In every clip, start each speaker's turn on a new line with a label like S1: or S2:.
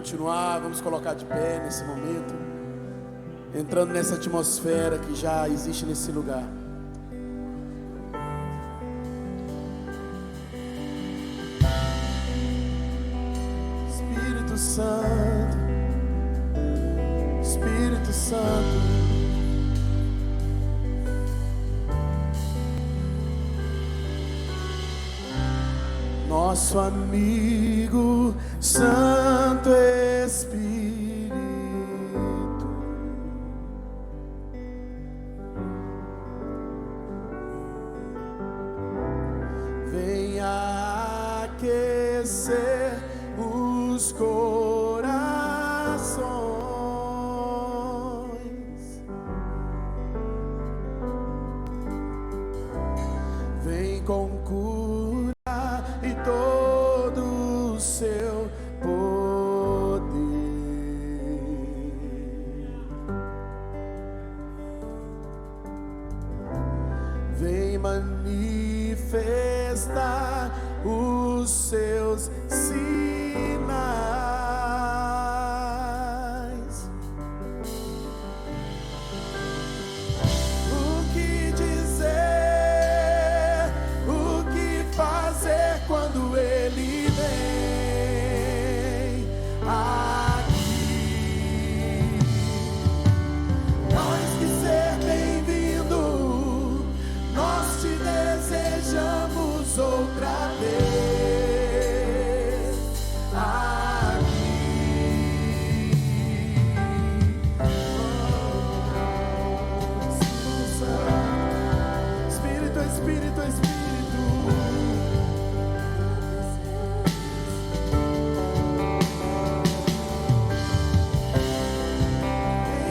S1: continuar, vamos colocar de pé nesse momento, entrando nessa atmosfera que já existe nesse lugar. Espírito Santo, Espírito Santo, nosso amigo Santo Espírito, venha aquecer os corações, vem com cura e todo o seu poder, vem manifestar os seus sinais. O que dizer, o que fazer quando ele vem aqui? Nós que ser bem-vindo, nós te desejamos outra vez aqui. Espírito, Espírito, Espírito.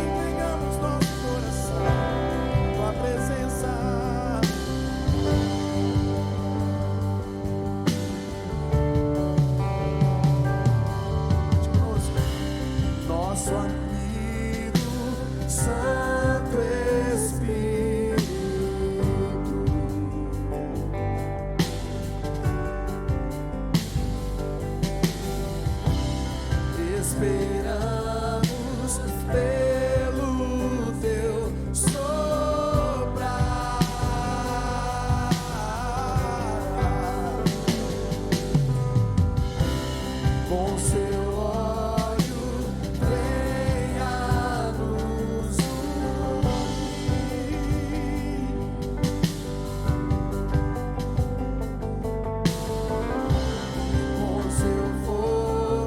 S1: Entregamos nosso coração, tua presença. Nosso amigo Santo Espírito, esperamos pelo teu soprar, com seu óleo venha nos unir, com seu fogo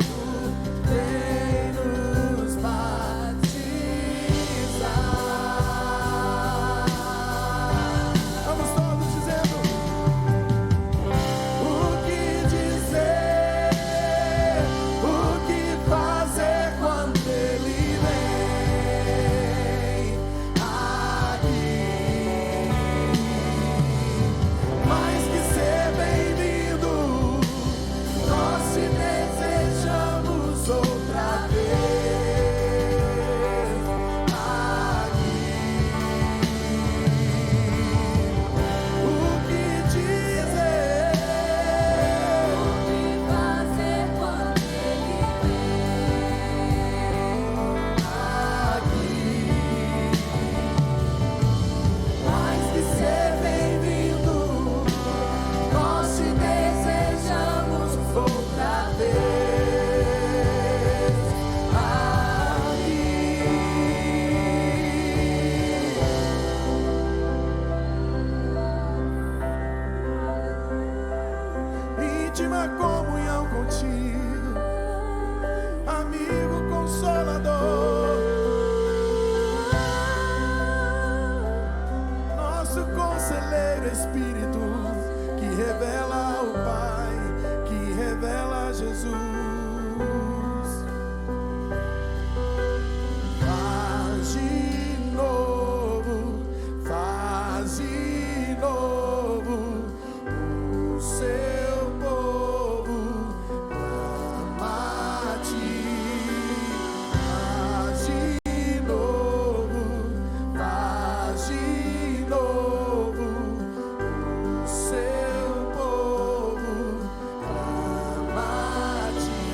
S1: vem nos batizar. Vamos todos dizendo: o que dizer, o que fazer quando ele vem aqui? Mais que ser bem-vindo, nós te desejamos outra vez aqui. O que dizer, o que fazer quando ele vem aqui? Mais que ser bem-vindo, nós te desejamos outra vez aqui. Íntima comunhão contigo, amigo consolador, nosso conselheiro Espírito, que revela o Pai, que revela Jesus. Faz de novo, faz de novo o seu povo clama a ti. Faz de novo, faz de novo o seu povo clama a ti.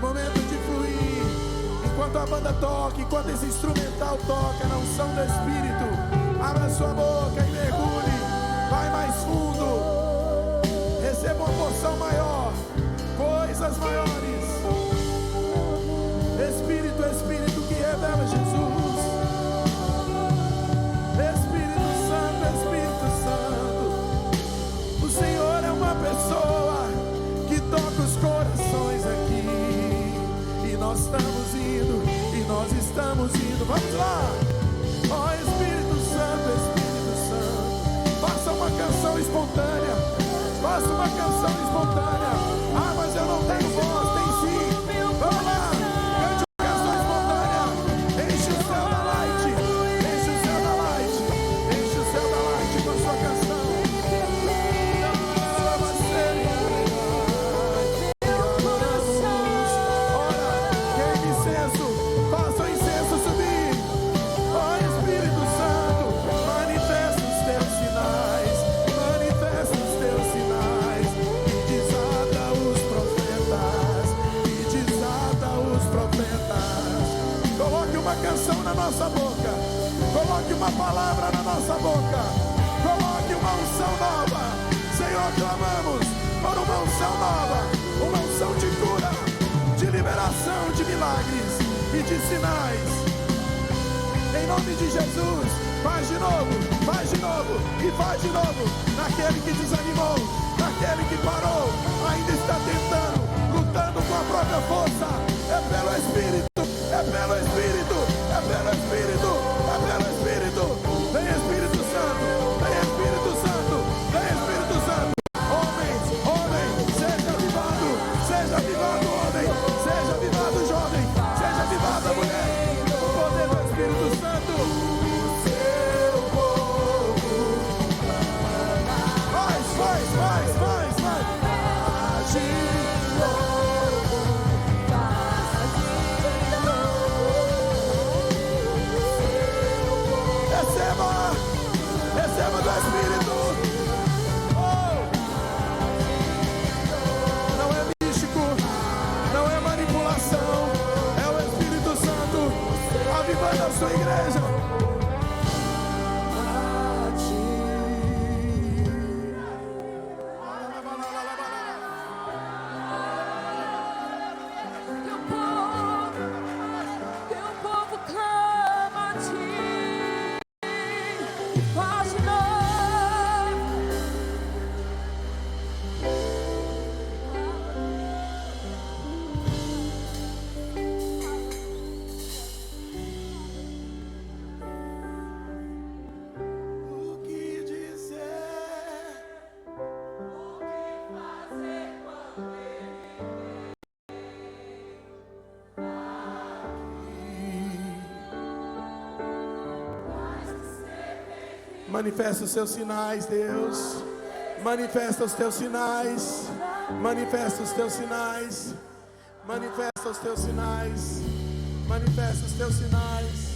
S1: momento de fluir. Enquanto a banda toca, enquanto esse instrumental toca na unção do Espírito, abra sua boca e mergulhe. Vai mais fundo. Receba uma porção maior, coisas maiores. Espírito, Espírito que revela Jesus. Espírito Santo, Espírito Santo. O Senhor é uma pessoa que toca os corações aqui. E nós estamos indo, e nós estamos indo. Vamos lá! Ó Espírito Santo, Espírito Santo. Faça uma canção espontânea. Faça uma canção espontânea. Ah, mas eu não tenho voz. Tem sim. Vamos lá! Nossa boca, coloque uma palavra na nossa boca, coloque uma unção nova. Senhor, clamamos por uma unção nova, uma unção de cura, de liberação, de milagres e de sinais. Em nome de Jesus, faz de novo e faz de novo. Naquele que desanimou, naquele que parou, ainda está tentando, lutando com a própria força. É pelo Espírito, é pelo Espírito, é pelo Espírito, é pelo Espírito. Vem Espírito Santo, vem Espírito Santo, vem Espírito Santo. Homem, seja avivado homem, seja avivado jovem, seja avivada mulher. O poder do Espírito Santo. O seu povo. Faz. Receba do Espírito. Não é místico, não é manipulação, é o Espírito Santo avivando a sua igreja. Manifesta os seus sinais, Deus. Manifesta os teus sinais. Manifesta os teus sinais. Manifesta os teus sinais. Manifesta os teus sinais.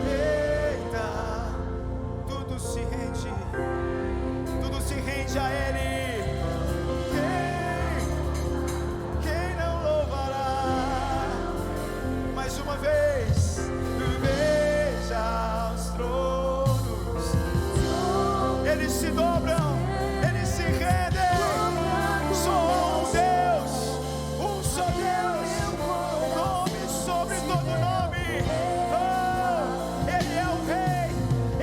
S2: Eita, tudo se rende a Ele. Quem não louvará? Mais uma vez, veja os tronos, eles se dobram, eles se rendem. Só um Deus, um só Deus, nome sobre todo nome. Oh, Ele é o Rei,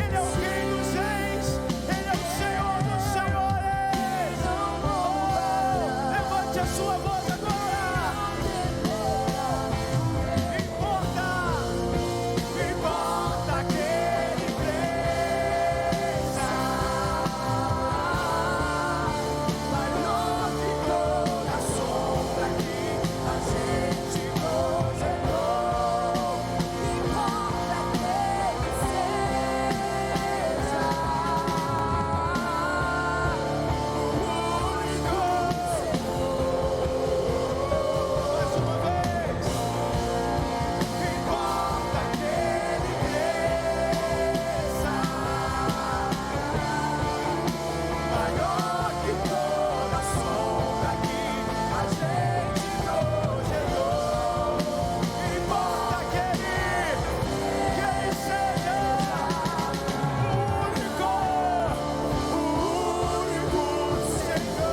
S2: Ele é o Rei dos Reis, Ele é o Senhor dos Senhores. Oh, levante a sua voz agora. Importa aquele presa, maior que toda sombra que a gente projetou. Importa que ele seja o único Senhor. Mais uma vez. Importa que ele cresça, maior que toda sombra que a gente projetou. Importa que ele seja o único Senhor.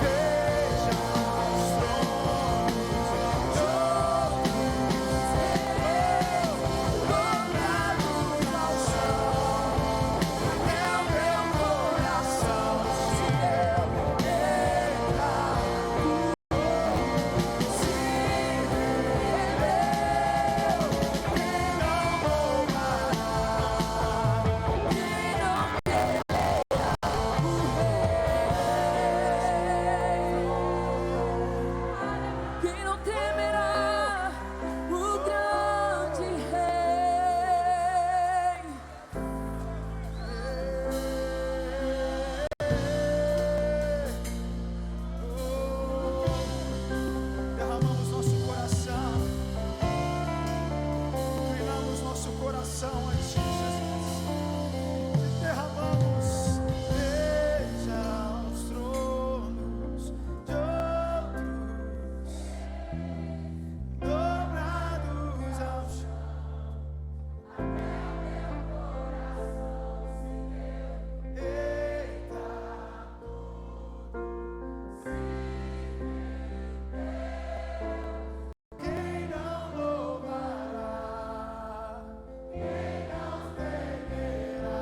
S2: Veja os tronos dobrados ao chão, até o meu coração se alegra. Se rendeu, quem não louvará, quem não quem não temerá o grande Rei? Derramamos nosso coração, inclinamos nosso coração a Ti, Jesus. Derramamos, veja os tronos de outros dobrados ao chão, eita, quem não louvará, quem não temerá.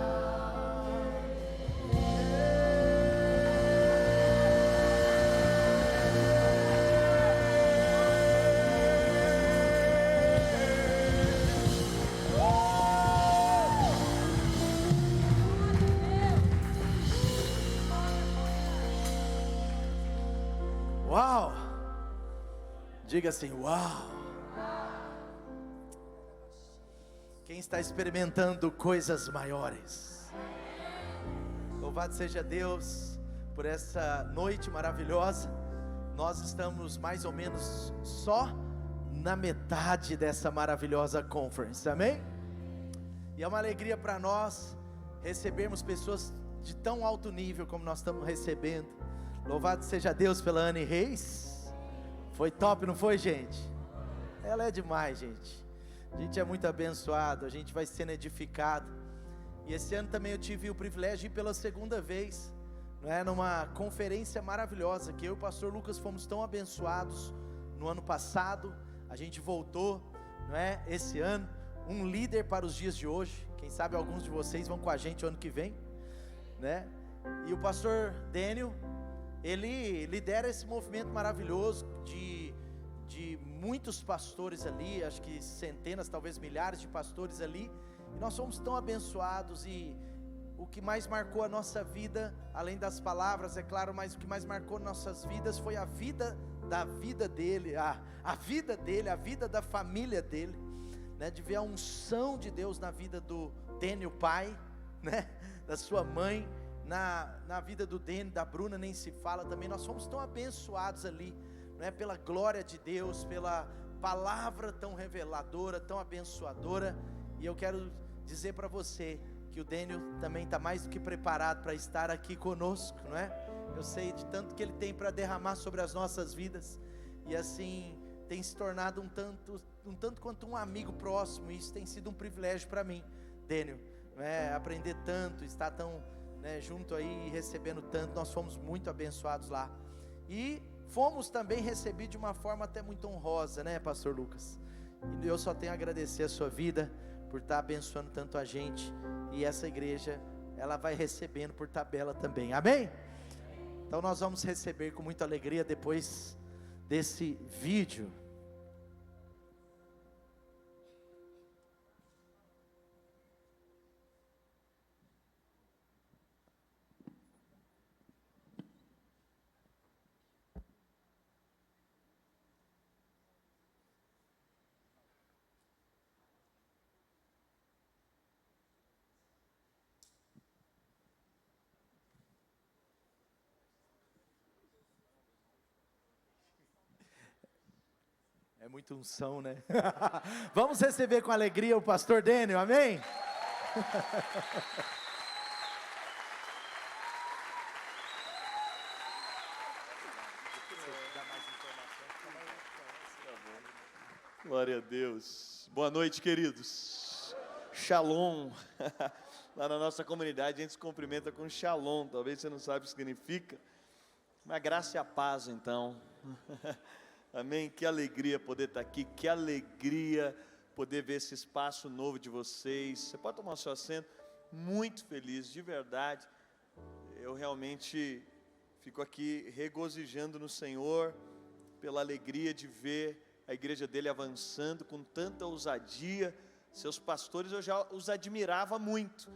S1: Uau! Diga assim, uau! Quem está experimentando coisas maiores? Louvado seja Deus por essa noite maravilhosa. Nós estamos mais ou menos só na metade dessa maravilhosa conference, amém? E é uma alegria para nós recebermos pessoas de tão alto nível como nós estamos recebendo. Louvado seja Deus pela Anne Reis. Foi top, não foi, gente? Ela é demais, gente. A gente é muito abençoado, a gente vai sendo edificado. E esse ano também eu tive o privilégio de ir pela segunda vez, não é? Numa conferência maravilhosa, que eu e o pastor Lucas fomos tão abençoados no ano passado. A gente voltou, não é? Esse ano, um líder para os dias de hoje. Quem sabe alguns de vocês vão com a gente o ano que vem, né? E o pastor Daniel, ele lidera esse movimento maravilhoso de muitos pastores ali, acho que centenas, talvez milhares de pastores ali, e nós somos tão abençoados. E o que mais marcou a nossa vida, além das palavras, é claro, mas o que mais marcou nossas vidas foi a vida dele, a vida dele, a vida da família dele, né? De ver a unção de Deus na vida do Daniel pai, né? Da sua mãe, na vida do Daniel, da Bruna nem se fala também. Nós fomos tão abençoados ali,
S3: né, pela glória de Deus, pela palavra tão reveladora, tão abençoadora. E eu quero dizer para você que o Daniel também está mais do que preparado para estar aqui conosco, não é? Eu sei de tanto que ele tem para derramar sobre as nossas vidas, e assim tem se tornado um tanto quanto um amigo próximo. E isso tem sido um privilégio para mim, Daniel, aprender tanto, estar tão, junto aí, recebendo tanto. Nós fomos muito abençoados lá, e fomos também recebidos de uma forma até muito honrosa, né, pastor Lucas? E eu só tenho a agradecer a sua vida, por estar abençoando tanto a gente, e essa igreja, ela vai recebendo por tabela também, amém? Então nós vamos receber com muita alegria depois desse vídeo. É muita unção, né? Vamos receber com alegria o pastor Daniel, amém?
S2: Glória a Deus. Boa noite, queridos. Shalom. Lá na nossa comunidade a gente se cumprimenta com shalom. Talvez você não sabe o que significa. Mas graça e a paz, então. Amém? Que alegria poder estar aqui. Que alegria poder ver esse espaço novo de vocês. Você pode tomar o seu assento. Muito feliz, de verdade. Eu realmente fico aqui regozijando no Senhor pela alegria de ver a igreja dele avançando com tanta ousadia. Seus pastores eu já os admirava muito,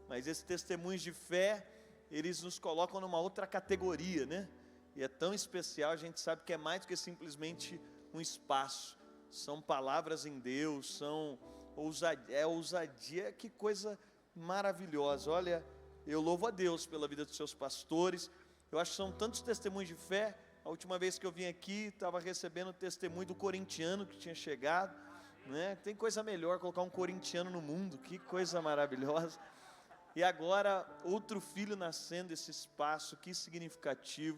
S2: mas esses testemunhos de fé, eles nos colocam numa outra categoria, né? E é tão especial, a gente sabe que é mais do que simplesmente um espaço. São palavras em Deus, são ousadia, que coisa maravilhosa. Olha, eu louvo a Deus pela vida dos seus pastores. Eu acho que são tantos testemunhos de fé. A última vez que eu vim aqui, estava recebendo o testemunho do corintiano que tinha chegado, né? Tem coisa melhor colocar um corintiano no mundo, que coisa maravilhosa. E agora, outro filho nascendo, esse espaço, que significativo.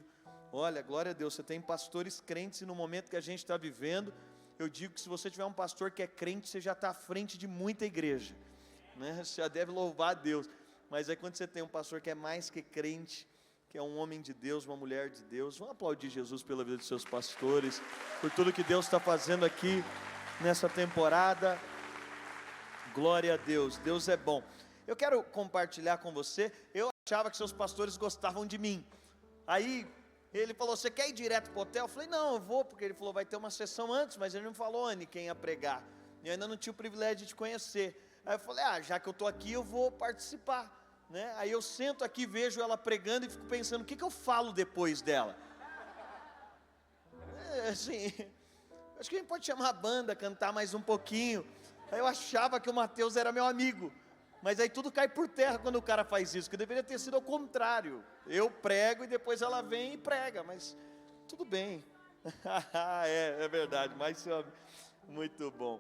S2: Olha, glória a Deus, você tem pastores crentes, e no momento que a gente está vivendo, eu digo que se você tiver um pastor que é crente, você já está à frente de muita igreja, né? Você já deve louvar a Deus. Mas aí quando você tem um pastor que é mais que crente, que é um homem de Deus, uma mulher de Deus, vamos aplaudir Jesus pela vida dos seus pastores, por tudo que Deus está fazendo aqui nessa temporada. Glória a Deus, Deus é bom. Eu quero compartilhar com você. Eu achava que seus pastores gostavam de mim. Aí ele falou: você quer ir direto para o hotel? Eu falei: não, eu vou, porque ele falou: vai ter uma sessão antes, mas ele não falou onde, quem ia pregar. E eu ainda não tinha o privilégio de te conhecer. Aí eu falei: já que eu estou aqui, eu vou participar, né? Aí eu sento aqui, vejo ela pregando e fico pensando: o que eu falo depois dela? Assim, acho que a gente pode chamar a banda, cantar mais um pouquinho. Aí eu achava que o Mateus era meu amigo, mas aí tudo cai por terra quando o cara faz isso, que deveria ter sido ao contrário. Eu prego e depois ela vem e prega, mas tudo bem. É verdade, mas muito bom.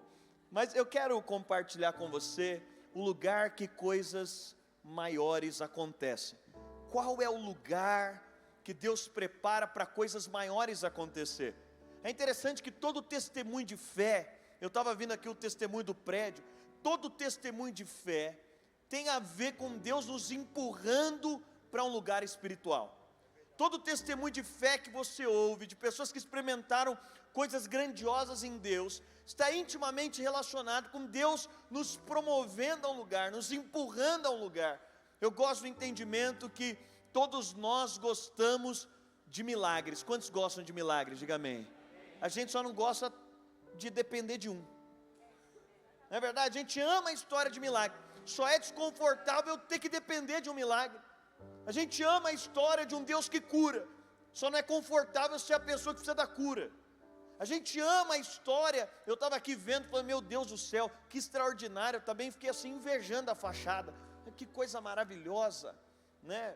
S2: Mas eu quero compartilhar com você o lugar que coisas maiores acontecem. Qual é o lugar que Deus prepara para coisas maiores acontecer? É interessante que todo testemunho de fé, eu estava vendo aqui o testemunho do prédio, todo testemunho de fé tem a ver com Deus nos empurrando para um lugar espiritual. Todo testemunho de fé que você ouve, de pessoas que experimentaram coisas grandiosas em Deus, está intimamente relacionado com Deus nos promovendo a um lugar, nos empurrando a um lugar. Eu gosto do entendimento que todos nós gostamos de milagres. Quantos gostam de milagres? Diga amém. A gente só não gosta de depender de um. Não é verdade? A gente ama a história de milagre. Só é desconfortável ter que depender de um milagre. A gente ama a história de um Deus que cura. Só não é confortável ser a pessoa que precisa da cura. A gente ama a história. Eu estava aqui vendo, falando: meu Deus do céu, que extraordinário. Eu também fiquei assim invejando a fachada. Que coisa maravilhosa, né?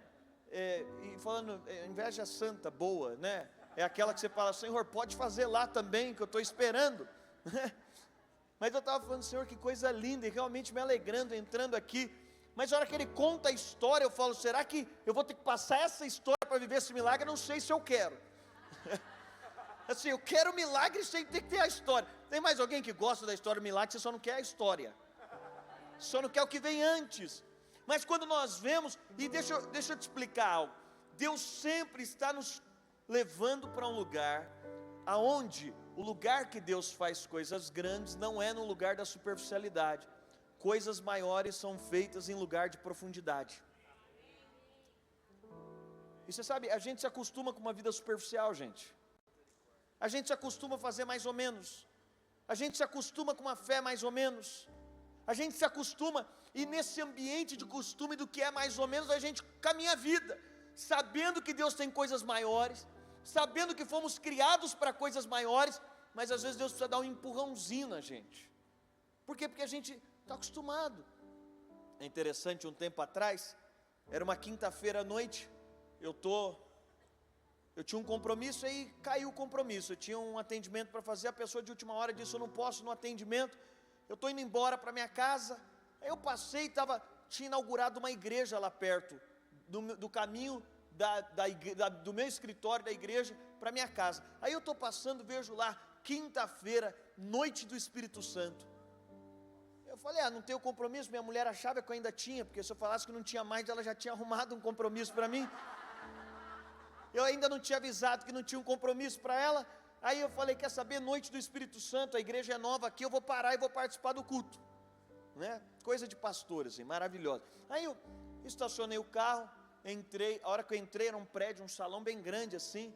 S2: E falando, inveja santa, boa, né? é aquela que você fala, Senhor, pode fazer lá também, que eu estou esperando. Mas eu estava falando, Senhor, que coisa linda, e realmente me alegrando, entrando aqui. Mas na hora que Ele conta a história, eu falo, será que eu vou ter que passar essa história para viver esse milagre? Eu não sei se eu quero. Assim, eu quero milagre sem ter que ter a história. Tem mais alguém que gosta da história do milagre, você só não quer a história, só não quer o que vem antes. Mas quando nós vemos, e deixa eu te explicar algo, Deus sempre está nos levando para um lugar, aonde o lugar que Deus faz coisas grandes, não é no lugar da superficialidade, coisas maiores são feitas em lugar de profundidade. E você sabe, a gente se acostuma com uma vida superficial, gente, a gente se acostuma a fazer mais ou menos, a gente se acostuma com uma fé mais ou menos, a gente se acostuma, e nesse ambiente de costume do que é mais ou menos, a gente caminha a vida, sabendo que Deus tem coisas maiores, sabendo que fomos criados para coisas maiores, mas às vezes Deus precisa dar um empurrãozinho na gente. Por quê? Porque a gente está acostumado. É interessante, um tempo atrás, era uma quinta-feira à noite, eu tinha um compromisso, aí caiu o compromisso, eu tinha um atendimento para fazer, a pessoa de última hora disse, eu não posso no atendimento, eu estou indo embora para minha casa. Aí eu passei, tinha inaugurado uma igreja lá perto, do caminho do meu escritório da igreja para minha casa. Aí eu estou passando, vejo lá, quinta-feira, noite do Espírito Santo. Eu falei, não tenho compromisso, minha mulher achava que eu ainda tinha, porque se eu falasse que não tinha mais, ela já tinha arrumado um compromisso para mim. Eu ainda não tinha avisado que não tinha um compromisso para ela. Aí eu falei, quer saber, noite do Espírito Santo, a igreja é nova aqui, eu vou parar e vou participar do culto, né? Coisa de pastor, assim, maravilhosa. Aí eu estacionei o carro, entrei, a hora que eu entrei era um prédio, um salão bem grande assim,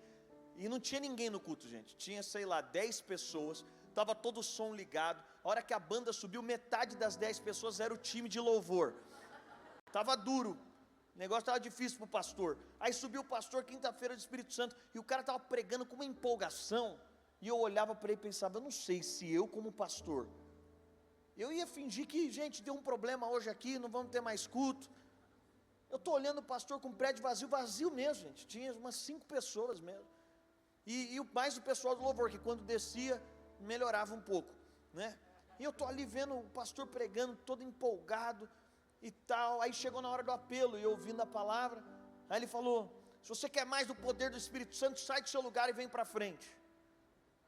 S2: e não tinha ninguém no culto, gente, tinha, sei lá, 10 pessoas, estava todo o som ligado. A hora que a banda subiu, metade das 10 pessoas era o time de louvor, estava duro, o negócio estava difícil para o pastor. Aí subiu o pastor, quinta-feira do Espírito Santo, e o cara estava pregando com uma empolgação, e eu olhava para ele e pensava, eu não sei se eu como pastor, eu ia fingir que, gente, deu um problema hoje aqui, não vamos ter mais culto. Eu estou olhando o pastor com o prédio vazio mesmo, gente, tinha umas 5 pessoas mesmo, e mais o pessoal do louvor, que quando descia, melhorava um pouco, né? E eu estou ali vendo o pastor pregando, todo empolgado e tal. Aí chegou na hora do apelo, e eu ouvindo a palavra, aí ele falou, se você quer mais do poder do Espírito Santo, sai do seu lugar e vem para frente.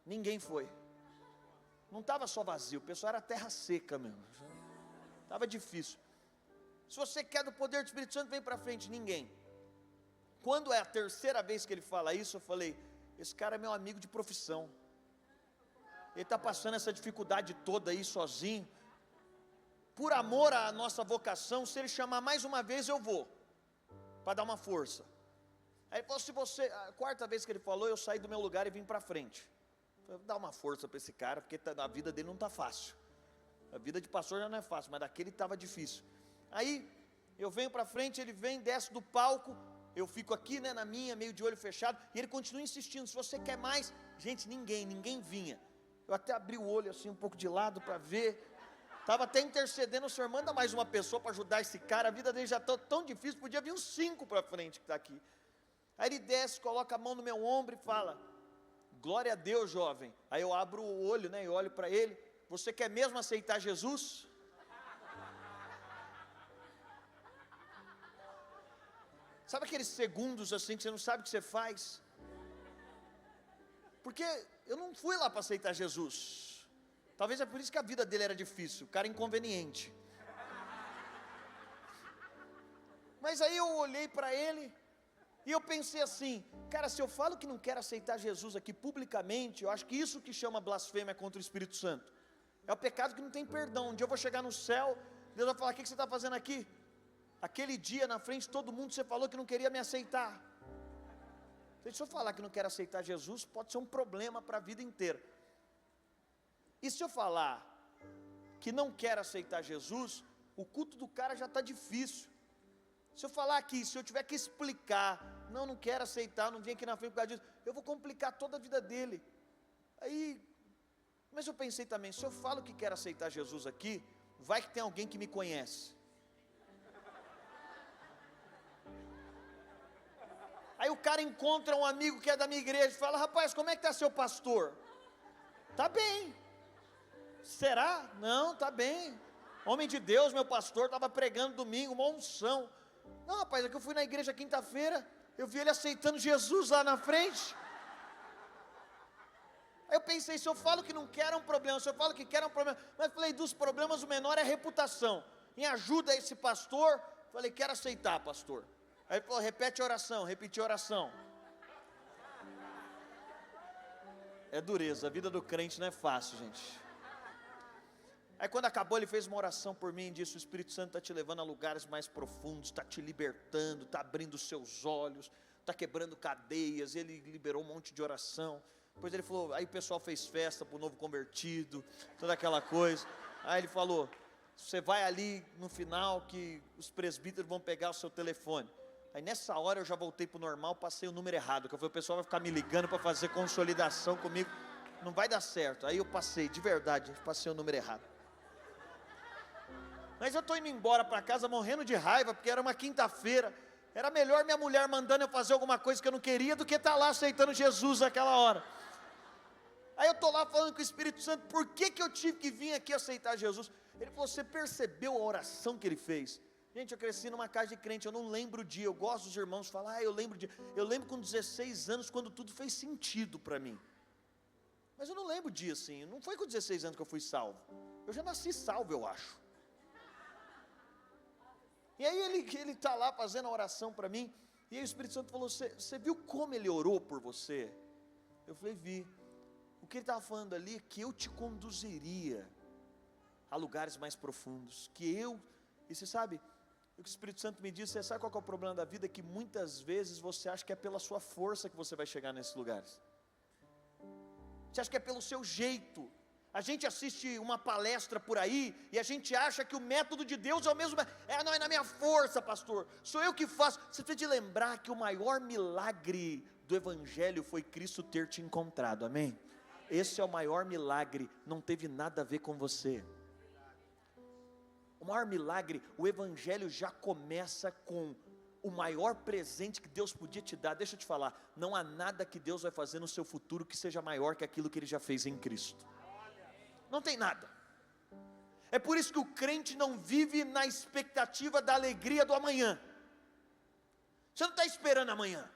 S2: Ninguém foi, não estava só vazio, o pessoal era terra seca mesmo, estava difícil. Se você quer do poder do Espírito Santo, vem para frente. Ninguém. Quando é a terceira vez que ele fala isso, eu falei, esse cara é meu amigo de profissão, ele está passando essa dificuldade toda aí sozinho, por amor à nossa vocação, se ele chamar mais uma vez eu vou, para dar uma força. Aí ele falou, a quarta vez que ele falou, eu saí do meu lugar e vim para frente. Eu vou dar uma força para esse cara, porque a vida dele não está fácil, a vida de pastor já não é fácil, mas daquele estava difícil. Aí eu venho para frente, ele vem, desce do palco, eu fico aqui, né, na minha, meio de olho fechado, e ele continua insistindo, se você quer mais, gente, ninguém vinha. Eu até abri o olho assim um pouco de lado para ver, estava até intercedendo, o senhor manda mais uma pessoa para ajudar esse cara, a vida dele já está tão difícil, podia vir uns 5 para frente que está aqui. Aí ele desce, coloca a mão no meu ombro e fala, glória a Deus, jovem. Aí eu abro o olho, né, e olho para ele, você quer mesmo aceitar Jesus? Sabe aqueles segundos assim que você não sabe o que você faz? Porque eu não fui lá para aceitar Jesus. Talvez é por isso que a vida dele era difícil, o cara inconveniente. Mas aí eu olhei para ele e eu pensei assim, cara, se eu falo que não quero aceitar Jesus aqui publicamente, eu acho que isso que chama blasfêmia contra o Espírito Santo. É o pecado que não tem perdão. Um dia eu vou chegar no céu, Deus vai falar, o que você está fazendo aqui? Aquele dia na frente de todo mundo você falou que não queria me aceitar. Se eu falar que não quero aceitar Jesus, pode ser um problema para a vida inteira. E se eu falar que não quero aceitar Jesus, o culto do cara já está difícil. Se eu falar aqui, se eu tiver que explicar, não quero aceitar, não vim aqui na frente por causa disso, eu vou complicar toda a vida dele. Aí, mas eu pensei também, se eu falo que quero aceitar Jesus aqui, vai que tem alguém que me conhece. Aí o cara encontra um amigo que é da minha igreja e fala: rapaz, como é que está seu pastor? Tá bem. Será? Não, tá bem. Homem de Deus, meu pastor, estava pregando domingo, uma unção. Não, rapaz, é que eu fui na igreja quinta-feira, eu vi ele aceitando Jesus lá na frente. Aí eu pensei, se eu falo que não quero é um problema, se eu falo que quero é um problema. Mas falei, dos problemas o menor é a reputação. Em ajuda a esse pastor, falei, quero aceitar, pastor. Aí ele falou, repete a oração, repeti a oração. É dureza, a vida do crente não é fácil, gente. Aí quando acabou, ele fez uma oração por mim e disse: o Espírito Santo está te levando a lugares mais profundos, está te libertando, está abrindo os seus olhos, está quebrando cadeias. Ele liberou um monte de oração. Depois ele falou, aí o pessoal fez festa para o novo convertido, toda aquela coisa. Aí ele falou, você vai ali no final que os presbíteros vão pegar o seu telefone. Aí nessa hora eu já voltei para o normal, passei o número errado, que eu falei, o pessoal vai ficar me ligando para fazer consolidação comigo, não vai dar certo. Aí eu passei, de verdade, passei o número errado. Mas eu estou indo embora para casa morrendo de raiva, porque era uma quinta-feira. Era melhor minha mulher mandando eu fazer alguma coisa que eu não queria, do que estar lá aceitando Jesus naquela hora. Aí eu estou lá falando com o Espírito Santo, por que eu tive que vir aqui aceitar Jesus? Ele falou, você percebeu a oração que ele fez? Gente, eu cresci numa casa de crente, eu não lembro o dia, eu gosto dos irmãos falar, eu lembro o dia. Eu lembro com 16 anos, quando tudo fez sentido para mim. Mas eu não lembro o dia assim, não foi com 16 anos que eu fui salvo. Eu já nasci salvo, eu acho. E aí ele está lá fazendo a oração para mim, e aí o Espírito Santo falou, você viu como ele orou por você? Eu falei, vi. O que ele estava falando ali é que eu te conduziria a lugares mais profundos, e você sabe, o que o Espírito Santo me disse, você sabe qual que é o problema da vida? Que muitas vezes você acha que é pela sua força que você vai chegar nesses lugares, você acha que é pelo seu jeito. A gente assiste uma palestra por aí, e a gente acha que o método de Deus é o mesmo, não é na minha força, pastor, sou eu que faço. Você precisa de lembrar que o maior milagre do Evangelho foi Cristo ter te encontrado, amém? Esse é o maior milagre, não teve nada a ver com você. O maior milagre, o Evangelho já começa com o maior presente que Deus podia te dar. Deixa eu te falar, não há nada que Deus vai fazer no seu futuro que seja maior que aquilo que Ele já fez em Cristo. Não tem nada. É por isso que o crente não vive na expectativa da alegria do amanhã. Você não está esperando amanhã.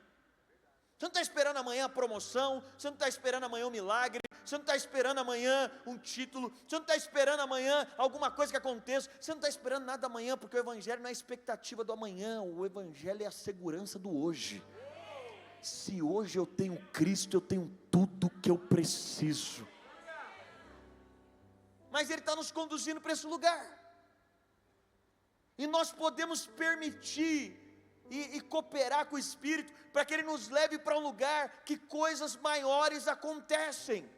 S2: Você não está esperando amanhã a promoção, você não está esperando amanhã um milagre, você não está esperando amanhã um título, você não está esperando amanhã alguma coisa que aconteça, você não está esperando nada amanhã, porque o Evangelho não é a expectativa do amanhã, o Evangelho é a segurança do hoje. Se hoje eu tenho Cristo, eu tenho tudo que eu preciso. Mas Ele está nos conduzindo para esse lugar, e nós podemos permitir e cooperar com o Espírito, para que Ele nos leve para um lugar que coisas maiores acontecem.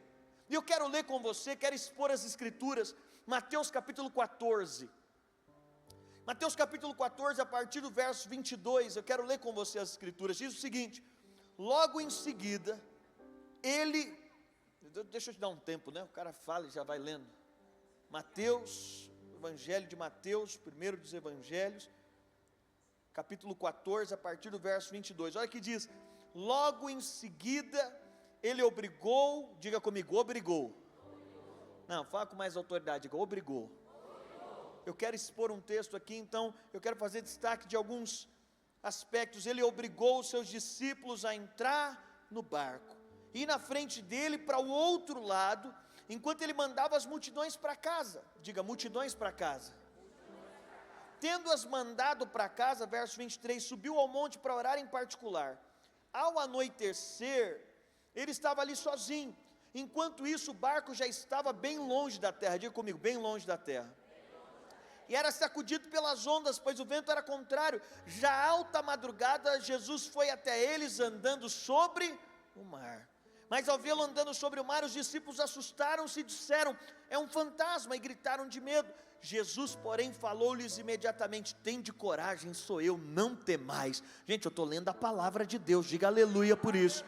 S2: E eu quero ler com você, quero expor as Escrituras, Mateus capítulo 14, Mateus capítulo 14, a partir do verso 22, eu quero ler com você as Escrituras, diz o seguinte, logo em seguida, deixa eu te dar um tempo, né? O cara fala e já vai lendo, Mateus, Evangelho de Mateus, primeiro dos Evangelhos, capítulo 14, a partir do verso 22, olha que diz, logo em seguida, ele obrigou, diga comigo, obrigou, não, fala com mais autoridade, diga, obrigou. Eu quero expor um texto aqui, então, eu quero fazer destaque de alguns aspectos. Ele obrigou os seus discípulos a entrar no barco, e ir na frente dele para o outro lado, enquanto ele mandava as multidões para casa, diga, multidões para casa. Tendo-as mandado para casa, verso 23, subiu ao monte para orar em particular. Ao anoitecer, ele estava ali sozinho. Enquanto isso, o barco já estava bem longe da terra. Diga comigo, bem longe da terra. E era sacudido pelas ondas, pois o vento era contrário. Já alta madrugada, Jesus foi até eles andando sobre o mar. Mas ao vê-lo andando sobre o mar, os discípulos assustaram-se e disseram, é um fantasma, e gritaram de medo. Jesus, porém, falou-lhes imediatamente, tende coragem, sou eu, não temais. Gente, eu estou lendo a palavra de Deus, diga aleluia por isso.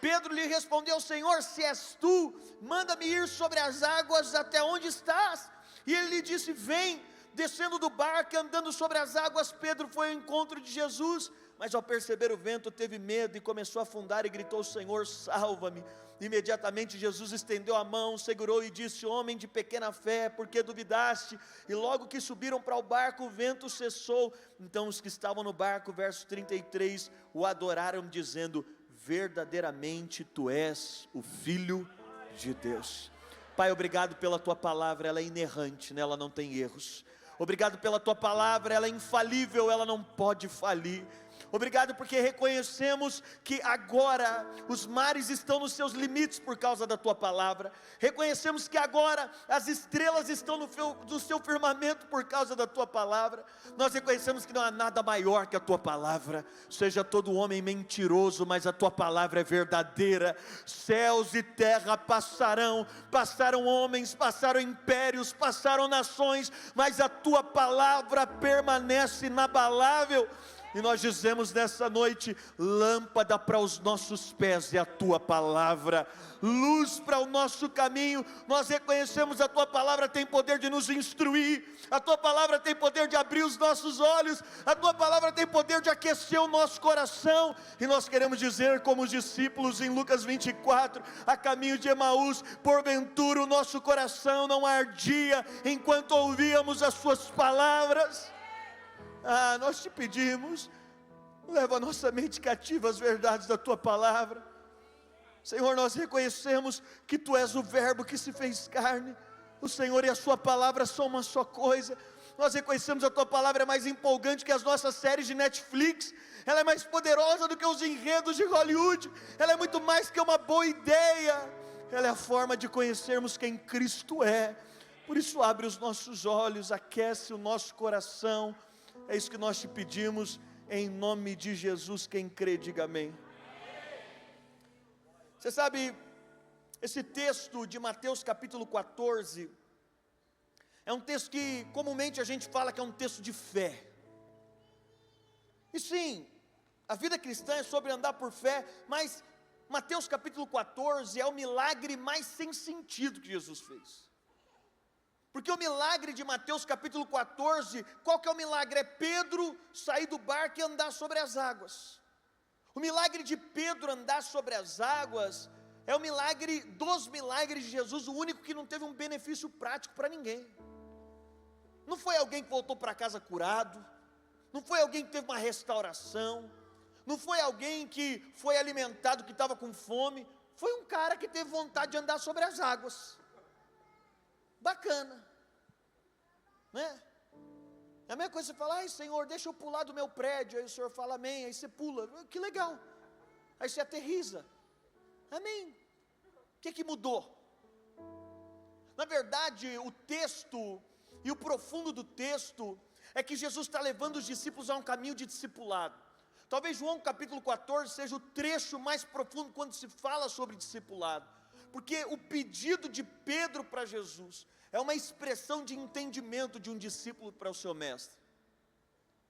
S2: Pedro lhe respondeu, Senhor, se és tu, manda-me ir sobre as águas até onde estás. E ele lhe disse, vem. Descendo do barco e andando sobre as águas, Pedro foi ao encontro de Jesus. mas ao perceber o vento teve medo e começou a afundar e gritou: Senhor, salva-me. Imediatamente Jesus estendeu a mão, segurou e disse: homem de pequena fé, por que duvidaste? E logo que subiram para o barco, o vento cessou. Então os que estavam no barco, verso 33, o adoraram dizendo: verdadeiramente tu és o Filho de Deus. Pai, obrigado pela tua palavra, ela é inerrante, ela não tem erros. Obrigado pela tua palavra, ela é infalível, ela não pode falir. Obrigado porque reconhecemos que agora os mares estão nos seus limites por causa da tua palavra. Reconhecemos que agora as estrelas estão no seu firmamento por causa da tua palavra. Nós reconhecemos que não há nada maior que a tua palavra. Seja todo homem mentiroso, mas a tua palavra é verdadeira. Céus e terra passarão, passaram homens, passaram impérios, passaram nações, mas a tua palavra permanece inabalável. E nós dizemos nessa noite: lâmpada para os nossos pés é a tua palavra, luz para o nosso caminho. Nós reconhecemos a tua palavra tem poder de nos instruir, a tua palavra tem poder de abrir os nossos olhos, a tua palavra tem poder de aquecer o nosso coração. E nós queremos dizer como os discípulos em Lucas 24, a caminho de Emaús: porventura o nosso coração não ardia enquanto ouvíamos as suas palavras? Nós te pedimos, leva a nossa mente cativa às verdades da tua palavra. Senhor, nós reconhecemos que tu és o verbo que se fez carne. O Senhor e a sua palavra são uma só coisa. Nós reconhecemos a tua palavra é mais empolgante que as nossas séries de Netflix. Ela é mais poderosa do que os enredos de Hollywood. Ela é muito mais que uma boa ideia. Ela é a forma de conhecermos quem Cristo é. Por isso abre os nossos olhos, aquece o nosso coração. É isso que nós te pedimos, em nome de Jesus. Quem crê, diga amém. Você sabe, esse texto de Mateus capítulo 14, é um texto que comumente a gente fala que é um texto de fé. E sim, a vida cristã é sobre andar por fé, mas Mateus capítulo 14 é o milagre mais sem sentido que Jesus fez. Porque o milagre de Mateus capítulo 14, qual que é o milagre? É Pedro sair do barco e andar sobre as águas. O milagre de Pedro andar sobre as águas é o milagre dos milagres de Jesus, o único que não teve um benefício prático para ninguém. Não foi alguém que voltou para casa curado, não foi alguém que teve uma restauração, não foi alguém que foi alimentado, que estava com fome. Foi um cara que teve vontade de andar sobre as águas. Bacana, né? É a mesma coisa você falar: ai Senhor, deixa eu pular do meu prédio. Aí o Senhor fala amém, aí você pula, que legal. Aí você aterriza, amém. O que mudou? Na verdade, o texto e o profundo do texto é que Jesus está levando os discípulos a um caminho de discipulado. Talvez João capítulo 14 seja o trecho mais profundo quando se fala sobre discipulado, porque o pedido de Pedro para Jesus é uma expressão de entendimento de um discípulo para o seu mestre.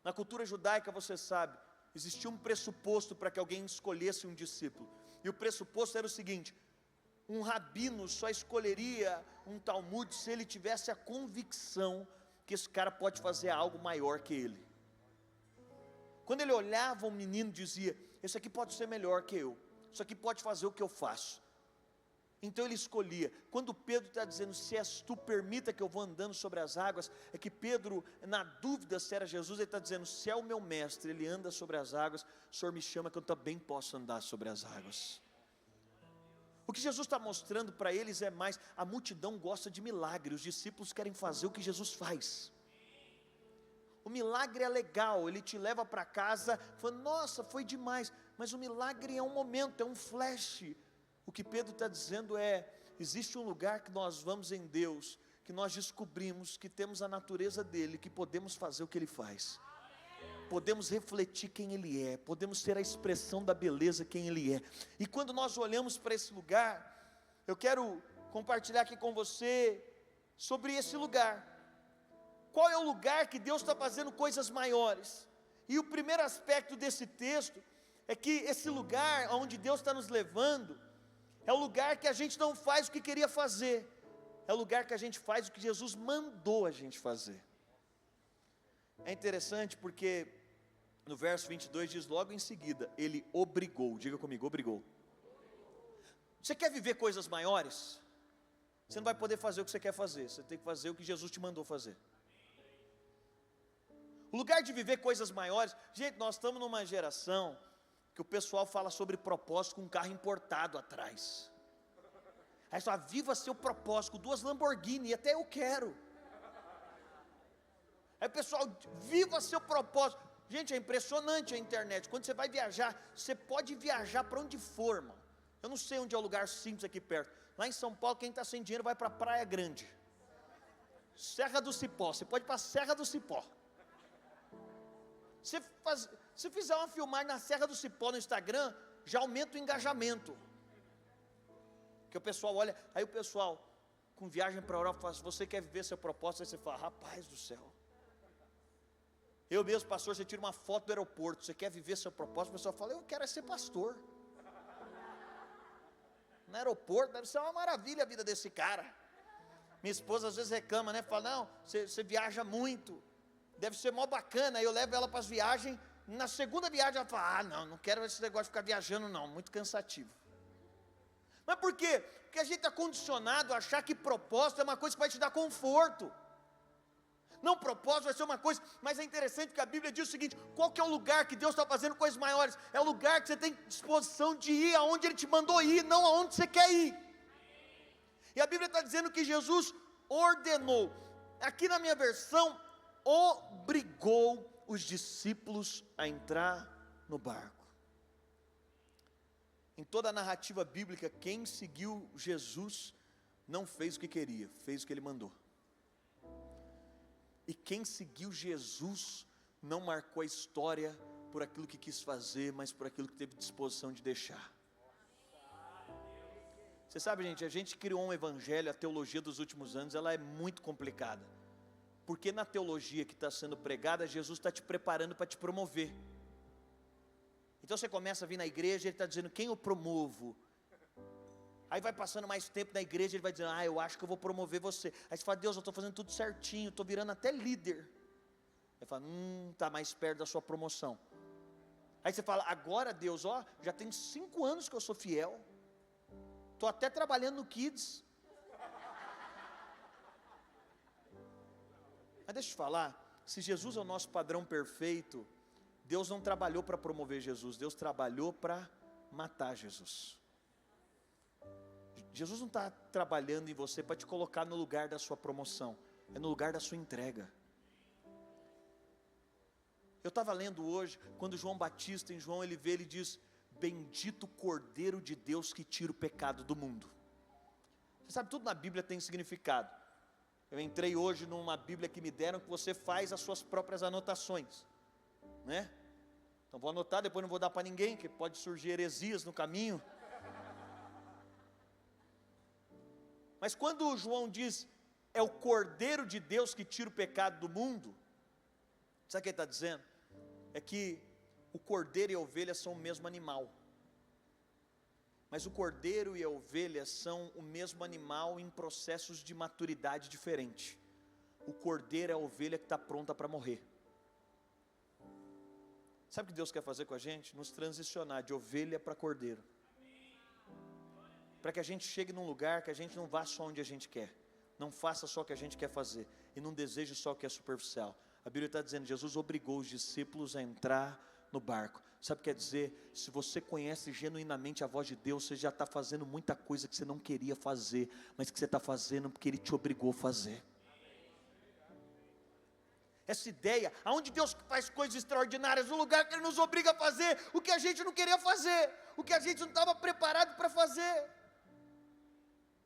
S2: Na cultura judaica, você sabe, existia um pressuposto para que alguém escolhesse um discípulo, e o pressuposto era o seguinte: um rabino só escolheria um Talmud se ele tivesse a convicção que esse cara pode fazer algo maior que ele. Quando ele olhava um menino, dizia: esse aqui pode ser melhor que eu, isso aqui pode fazer o que eu faço. Então ele escolhia. Quando Pedro está dizendo: se és tu, permita que eu vou andando sobre as águas, é que Pedro, na dúvida se era Jesus, ele está dizendo: se é o meu mestre, ele anda sobre as águas, o Senhor me chama que eu também posso andar sobre as águas. O que Jesus está mostrando para eles é mais: a multidão gosta de milagre, os discípulos querem fazer o que Jesus faz. O milagre é legal, ele te leva para casa, fala: nossa, foi demais. Mas o milagre é um momento, é um flash. O que Pedro está dizendo é: existe um lugar que nós vamos em Deus, que nós descobrimos que temos a natureza dele, que podemos fazer o que ele faz, podemos refletir quem ele é, podemos ter a expressão da beleza quem ele é. E quando nós olhamos para esse lugar, eu quero compartilhar aqui com você sobre esse lugar. Qual é o lugar que Deus está fazendo coisas maiores? E o primeiro aspecto desse texto é que esse lugar onde Deus está nos levando é o lugar que a gente não faz o que queria fazer, é o lugar que a gente faz o que Jesus mandou a gente fazer. É interessante porque no verso 22 diz, logo em seguida, ele obrigou, diga comigo, obrigou. Você quer viver coisas maiores? Você não vai poder fazer o que você quer fazer, você tem que fazer o que Jesus te mandou fazer. O lugar de viver coisas maiores, gente, nós estamos numa geração que o pessoal fala sobre propósito com um carro importado atrás. Aí só viva seu propósito, 2 Lamborghini, até eu quero. Aí pessoal, viva seu propósito. Gente, é impressionante a internet. Quando você vai viajar, você pode viajar para onde for, irmão. Eu não sei onde é o lugar simples aqui perto. Lá em São Paulo, quem está sem dinheiro vai para a Praia Grande, Serra do Cipó. Você pode ir para a Serra do Cipó. Se fizer uma filmagem na Serra do Cipó no Instagram, já aumenta o engajamento. Porque o pessoal olha, aí o pessoal com viagem para a Europa fala, se você quer viver seu propósito, aí você fala, rapaz do céu. Eu mesmo, pastor, você tira uma foto do aeroporto, você quer viver seu propósito, o pessoal fala, eu quero ser pastor. No aeroporto, deve ser uma maravilha a vida desse cara. Minha esposa às vezes reclama, né? Fala, não, você viaja muito, deve ser mó bacana. Aí eu levo ela para as viagens, na segunda viagem ela fala, não quero esse negócio de ficar viajando não, muito cansativo. Mas por quê? Porque a gente está condicionado a achar que propósito é uma coisa que vai te dar conforto. Não, propósito vai ser uma coisa, mas é interessante que a Bíblia diz o seguinte, qual que é o lugar que Deus está fazendo coisas maiores? É o lugar que você tem disposição de ir aonde Ele te mandou ir, não aonde você quer ir. E a Bíblia está dizendo que Jesus ordenou, aqui na minha versão, obrigou os discípulos a entrar no barco. Em toda a narrativa bíblica, quem seguiu Jesus não fez o que queria, fez o que Ele mandou. E quem seguiu Jesus não marcou a história por aquilo que quis fazer, mas por aquilo que teve disposição de deixar. Você sabe, gente, a gente criou um evangelho, a teologia dos últimos anos, ela é muito complicada. Porque na teologia que está sendo pregada, Jesus está te preparando para te promover. Então você começa a vir na igreja, Ele está dizendo, quem eu promovo? Aí vai passando mais tempo na igreja, Ele vai dizendo, eu acho que eu vou promover você. Aí você fala, Deus, eu estou fazendo tudo certinho, estou virando até líder. Ele fala, está mais perto da sua promoção. Aí você fala, agora Deus, já tem 5 anos que eu sou fiel. Estou até trabalhando no Kids. Mas deixa eu te falar, se Jesus é o nosso padrão perfeito, Deus não trabalhou para promover Jesus, Deus trabalhou para matar Jesus. Jesus não está trabalhando em você para te colocar no lugar da sua promoção, é no lugar da sua entrega. Eu estava lendo hoje, quando João Batista, em João, ele vê, ele diz, bendito Cordeiro de Deus que tira o pecado do mundo. Você sabe, tudo na Bíblia tem significado. Eu entrei hoje numa Bíblia que me deram, que você faz as suas próprias anotações, né? Então vou anotar, depois não vou dar para ninguém, que pode surgir heresias no caminho. Mas quando João diz, é o Cordeiro de Deus que tira o pecado do mundo, sabe o que ele está dizendo? É que o cordeiro e a ovelha são o mesmo animal. Mas o cordeiro e a ovelha são o mesmo animal em processos de maturidade diferente. O cordeiro é a ovelha que está pronta para morrer. Sabe o que Deus quer fazer com a gente? Nos transicionar de ovelha para cordeiro. Para que a gente chegue num lugar que a gente não vá só onde a gente quer. Não faça só o que a gente quer fazer. E não deseje só o que é superficial. A Bíblia está dizendo, Jesus obrigou os discípulos a entrar no barco. Sabe o que quer dizer? Se você conhece genuinamente a voz de Deus, você já está fazendo muita coisa que você não queria fazer, mas que você está fazendo porque Ele te obrigou a fazer. Essa ideia, aonde Deus faz coisas extraordinárias, no lugar que Ele nos obriga a fazer o que a gente não queria fazer, o que a gente não estava preparado para fazer.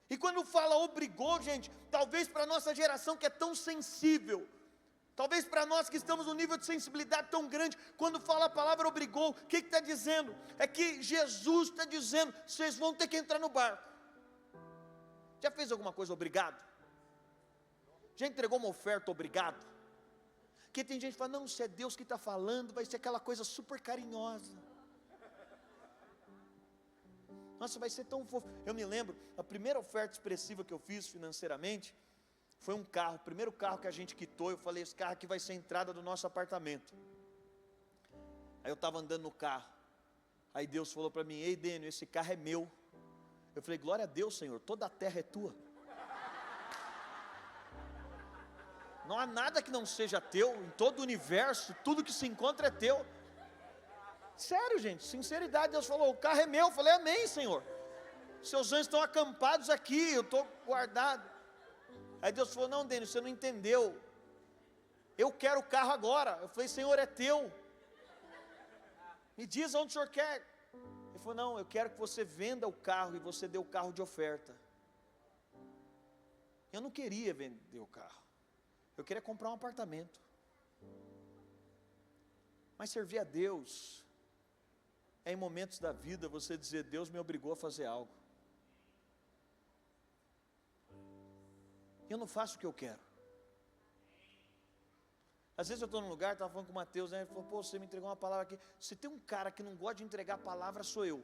S2: E quando fala obrigou, gente, talvez para a nossa geração que é tão sensível, talvez para nós que estamos num nível de sensibilidade tão grande, quando fala a palavra obrigou, o que está dizendo? É que Jesus está dizendo, vocês vão ter que entrar no barco. Já fez alguma coisa obrigado? Já entregou uma oferta obrigado? Porque tem gente que fala, não, se é Deus que está falando, vai ser aquela coisa super carinhosa. Nossa, vai ser tão fofo. Eu me lembro, a primeira oferta expressiva que eu fiz financeiramente, foi um carro, o primeiro carro que a gente quitou. Eu falei, esse carro aqui vai ser a entrada do nosso apartamento. Aí eu estava andando no carro, aí Deus falou para mim: ei, Dênio, esse carro é meu. Eu falei: glória a Deus, Senhor, toda a terra é tua. Não há nada que não seja teu, em todo o universo, tudo que se encontra é teu. Sério, gente, sinceridade. Deus falou: o carro é meu. Eu falei: amém, Senhor. Seus anjos estão acampados aqui, eu estou guardado. Aí Deus falou: não, Dênio, você não entendeu. Eu quero o carro agora. Eu falei: Senhor, é teu. Me diz onde o Senhor quer. Ele falou: não, eu quero que você venda o carro e você dê o carro de oferta. Eu não queria vender o carro. Eu queria comprar um apartamento. Mas servir a Deus é em momentos da vida você dizer: Deus me obrigou a fazer algo. Eu não faço o que eu quero. Às vezes eu estou num lugar, estava falando com o Mateus, né? Ele falou: pô, você me entregou uma palavra aqui. Se tem um cara que não gosta de entregar a palavra, sou eu.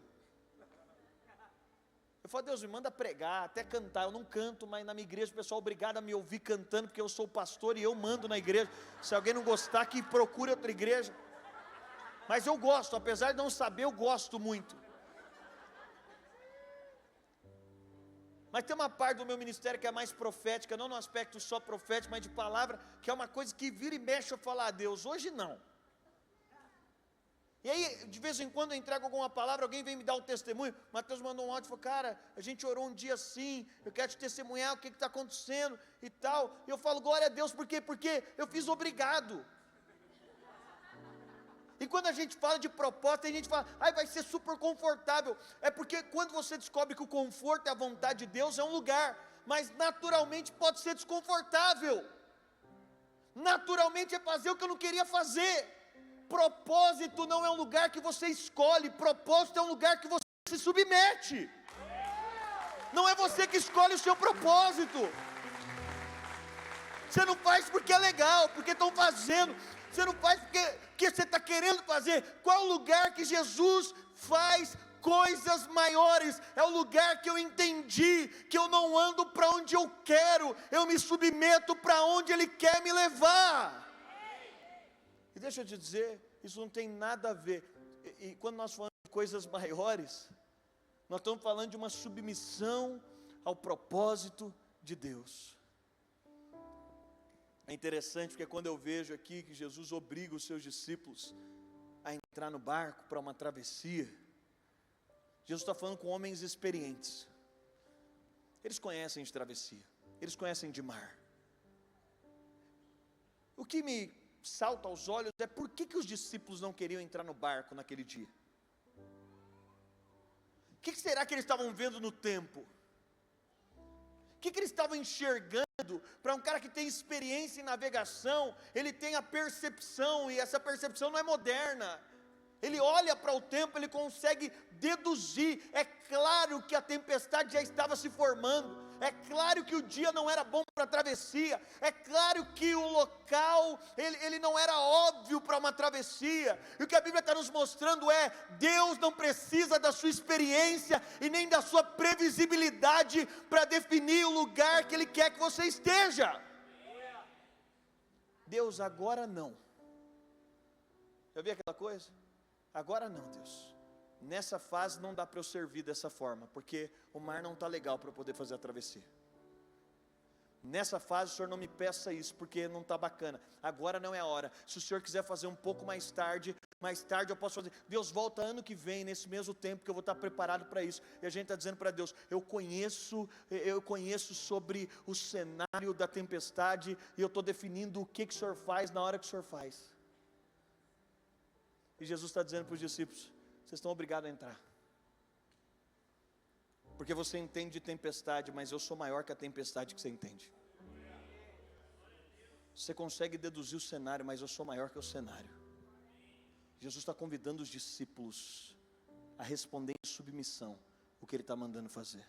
S2: Eu falo: Deus, me manda pregar, até cantar. Eu não canto, mas na minha igreja o pessoal é obrigado a me ouvir cantando, porque eu sou pastor e eu mando na igreja. Se alguém não gostar, que procure outra igreja. Mas eu gosto, apesar de não saber, eu gosto muito. Mas tem uma parte do meu ministério que é mais profética, não no aspecto só profético, mas de palavra, que é uma coisa que vira e mexe eu falar: Deus, hoje não. E aí, de vez em quando eu entrego alguma palavra, alguém vem me dar um testemunho. Mateus mandou um áudio e falou: cara, a gente orou um dia assim, eu quero te testemunhar o que está acontecendo e tal. E eu falo: glória a Deus, por quê? Porque eu fiz obrigado. E quando a gente fala de propósito, a gente fala: ai, vai ser super confortável. É porque quando você descobre que o conforto é a vontade de Deus, é um lugar, mas naturalmente pode ser desconfortável. Naturalmente é fazer o que eu não queria fazer. Propósito não é um lugar que você escolhe, propósito é um lugar que você se submete. Não é você que escolhe o seu propósito. Você não faz porque é legal, porque estão fazendo. Você não faz porque você está querendo fazer. Qual é o lugar que Jesus faz coisas maiores? É o lugar que eu entendi que eu não ando para onde eu quero, eu me submeto para onde Ele quer me levar. E deixa eu te dizer, isso não tem nada a ver. E quando nós falamos de coisas maiores, nós estamos falando de uma submissão ao propósito de Deus. É interessante porque quando eu vejo aqui que Jesus obriga os seus discípulos a entrar no barco para uma travessia, Jesus está falando com homens experientes. Eles conhecem de travessia, eles conhecem de mar. O que me salta aos olhos é: por que os discípulos não queriam entrar no barco naquele dia? O que será que eles estavam vendo no tempo? O que eles estavam enxergando? Para um cara que tem experiência em navegação, ele tem a percepção, e essa percepção não é moderna. Ele olha para o tempo, ele consegue deduzir. É claro que a tempestade já estava se formando. É claro que o dia não era bom para a travessia. É claro que o local, ele não era óbvio para uma travessia. E o que a Bíblia está nos mostrando é: Deus não precisa da sua experiência e nem da sua previsibilidade para definir o lugar que Ele quer que você esteja. Deus, agora não. Já viu aquela coisa? Agora não, Deus. Nessa fase não dá para eu servir dessa forma, porque o mar não está legal para eu poder fazer a travessia. Nessa fase o Senhor não me peça isso, porque não está bacana. Agora não é a hora. Se o Senhor quiser fazer um pouco mais tarde eu posso fazer. Deus, volta ano que vem, nesse mesmo tempo, que eu vou estar preparado para isso. E a gente está dizendo para Deus: eu conheço sobre o cenário da tempestade, e eu estou definindo o que o Senhor faz na hora que o Senhor faz. E Jesus está dizendo para os discípulos: vocês estão obrigados a entrar, porque você entende de tempestade, mas eu sou maior que a tempestade que você entende. Você consegue deduzir o cenário, mas eu sou maior que o cenário. Jesus está convidando os discípulos a responder em submissão o que Ele está mandando fazer.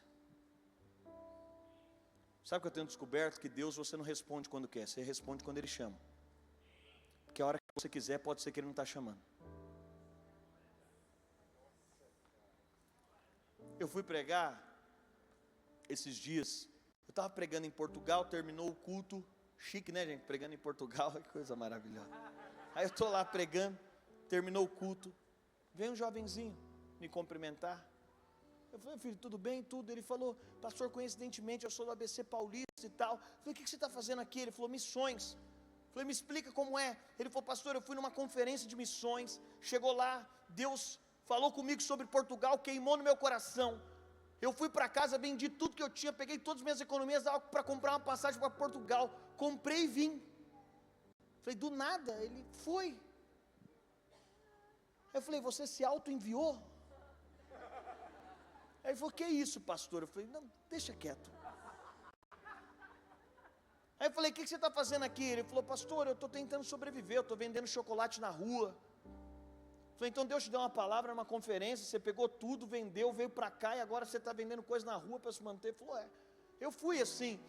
S2: Sabe o que eu tenho descoberto? Que Deus, você não responde quando quer, você responde quando Ele chama. Porque a hora que você quiser, pode ser que Ele não está chamando. Eu fui pregar esses dias. Eu estava pregando em Portugal, terminou o culto. Chique, né, gente? Pregando em Portugal, que coisa maravilhosa. Aí eu estou lá pregando. terminou o culto, veio um jovenzinho me cumprimentar. Eu falei, filho, tudo bem? Tudo. Ele falou, pastor, coincidentemente eu sou do ABC Paulista e tal. Eu falei, o que você está fazendo aqui? Ele falou, missões. Eu falei, me explica como é. Ele falou, pastor, eu fui numa conferência de missões, chegou lá, Deus falou comigo sobre Portugal, queimou no meu coração. Eu fui para casa, vendi tudo que eu tinha, peguei todas as minhas economias para comprar uma passagem para Portugal, comprei e vim. Eu falei, do nada, ele foi. Eu falei, você se auto-enviou? Aí ele falou, que isso, pastor? Eu falei, não, deixa quieto. Aí eu falei, o que você está fazendo aqui? Ele falou, pastor, eu estou tentando sobreviver, eu estou vendendo chocolate na rua. Eu falei, então Deus te deu uma palavra numa conferência, você pegou tudo, vendeu, veio para cá e agora você está vendendo coisa na rua para se manter. Ele falou, eu fui assim,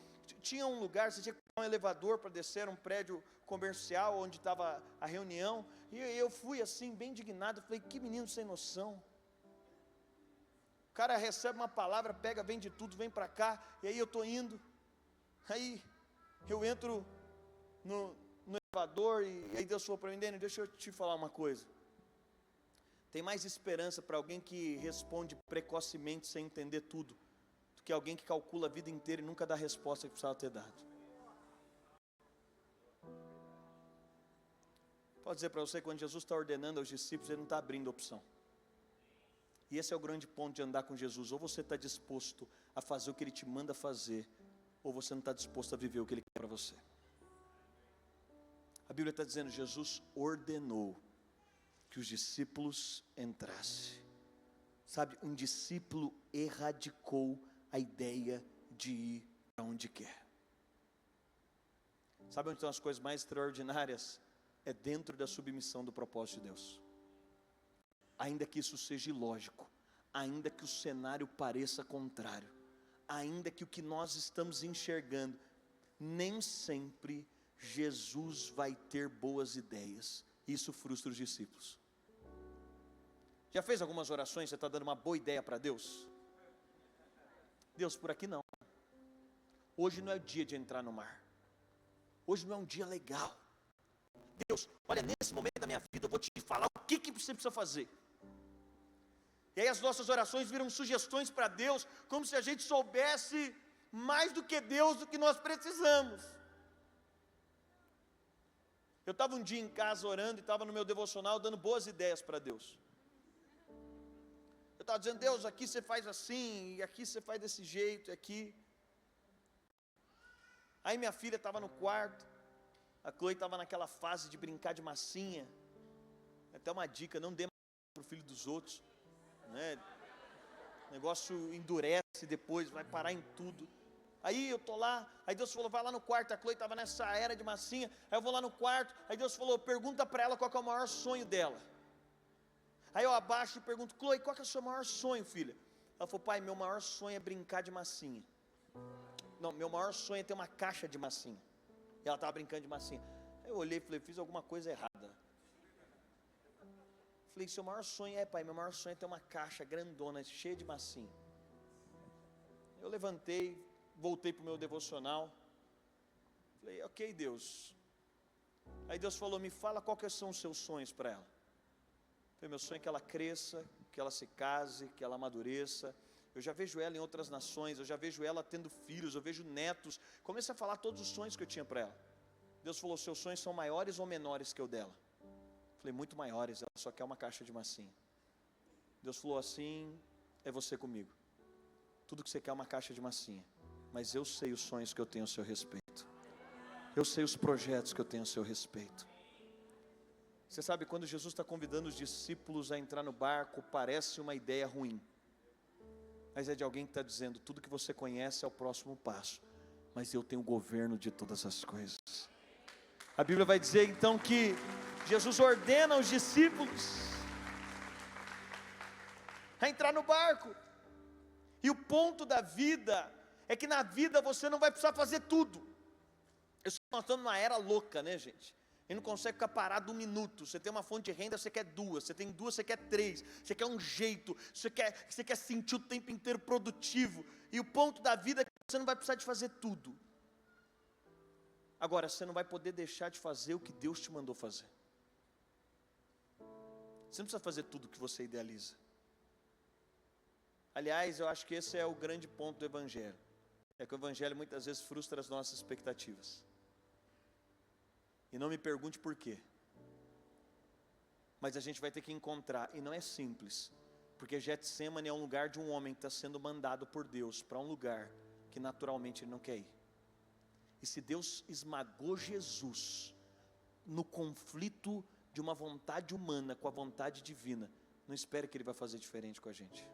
S2: tinha um lugar, você tinha que pegar um elevador para descer, um prédio comercial onde estava a reunião, e eu fui assim, bem indignado, falei, que menino sem noção. O cara recebe uma palavra, pega, vende tudo, vem para cá, e aí eu estou indo, aí eu entro no elevador, e aí Deus falou para mim, Dênio, deixa eu te falar uma coisa. Tem mais esperança para alguém que responde precocemente sem entender tudo, do que alguém que calcula a vida inteira e nunca dá a resposta que precisava ter dado. Pode dizer para você, quando Jesus está ordenando aos discípulos, Ele não está abrindo opção. E esse é o grande ponto de andar com Jesus. Ou você está disposto a fazer o que Ele te manda fazer, ou você não está disposto a viver o que Ele quer para você. A Bíblia está dizendo, Jesus ordenou que os discípulos entrassem. Sabe, um discípulo erradicou a ideia de ir para onde quer. Sabe onde estão as coisas mais extraordinárias? É dentro da submissão do propósito de Deus. Ainda que isso seja ilógico, ainda que o cenário pareça contrário, ainda que o que nós estamos enxergando, nem sempre Jesus vai ter boas ideias. Isso frustra os discípulos. Já fez algumas orações, você está dando uma boa ideia para Deus? Deus, por aqui não. Hoje não é o dia de entrar no mar. Hoje não é um dia legal. Deus, olha, nesse momento da minha vida eu vou te falar o que você precisa fazer. E aí as nossas orações viram sugestões para Deus, como se a gente soubesse mais do que Deus, do que nós precisamos. Eu estava um dia em casa orando e estava no meu devocional dando boas ideias para Deus. Eu estava dizendo, Deus, aqui você faz assim, e aqui você faz desse jeito, e aqui. Aí minha filha estava no quarto, a Chloe estava naquela fase de brincar de massinha. Até uma dica, não dê para o filho dos outros, né? O negócio endurece depois, vai parar em tudo. Aí eu estou lá, aí Deus falou, vai lá no quarto, a Chloe estava nessa era de massinha, aí eu vou lá no quarto, aí Deus falou, pergunta para ela qual que é o maior sonho dela. Aí eu abaixo e pergunto, Chloe, qual que é o seu maior sonho, filha? Ela falou, pai, meu maior sonho é brincar de massinha. Não, meu maior sonho é ter uma caixa de massinha. E ela estava brincando de massinha. Aí eu olhei e falei, fiz alguma coisa errada. Falei, seu maior sonho é, pai, meu maior sonho é ter uma caixa grandona, cheia de massinha. Eu levantei, voltei para o meu devocional. Falei, ok, Deus. Aí Deus falou, me fala quais são os seus sonhos para ela. Falei, meu sonho é que ela cresça, que ela se case, que ela amadureça. Eu já vejo ela em outras nações, eu já vejo ela tendo filhos, eu vejo netos. Comecei a falar todos os sonhos que eu tinha para ela. Deus falou, seus sonhos são maiores ou menores que o dela? Falei, muito maiores, ela só quer uma caixa de massinha. Deus falou, assim é você comigo. Tudo que você quer é uma caixa de massinha. Mas eu sei os sonhos que eu tenho a seu respeito. Eu sei os projetos que eu tenho a seu respeito. Você sabe, quando Jesus está convidando os discípulos a entrar no barco, parece uma ideia ruim. Mas é de alguém que está dizendo, tudo que você conhece é o próximo passo. Mas eu tenho o governo de todas as coisas. A Bíblia vai dizer então que Jesus ordena aos discípulos a entrar no barco. E o ponto da vida é que na vida você não vai precisar fazer tudo. Nós estamos numa era louca, né, gente? A gente não consegue ficar parado um minuto. Você tem uma fonte de renda, você quer duas. Você tem duas, você quer três. Você quer um jeito. Você quer sentir o tempo inteiro produtivo. E o ponto da vida é que você não vai precisar de fazer tudo. Agora, você não vai poder deixar de fazer o que Deus te mandou fazer. Você não precisa fazer tudo o que você idealiza. Aliás, eu acho que esse é o grande ponto do Evangelho. É que o Evangelho muitas vezes frustra as nossas expectativas. E não me pergunte por quê. Mas a gente vai ter que encontrar, e não é simples, porque Getsemane é um lugar de um homem que está sendo mandado por Deus para um lugar que naturalmente ele não quer ir. E se Deus esmagou Jesus no conflito de uma vontade humana com a vontade divina, não espere que Ele vai fazer diferente com a gente.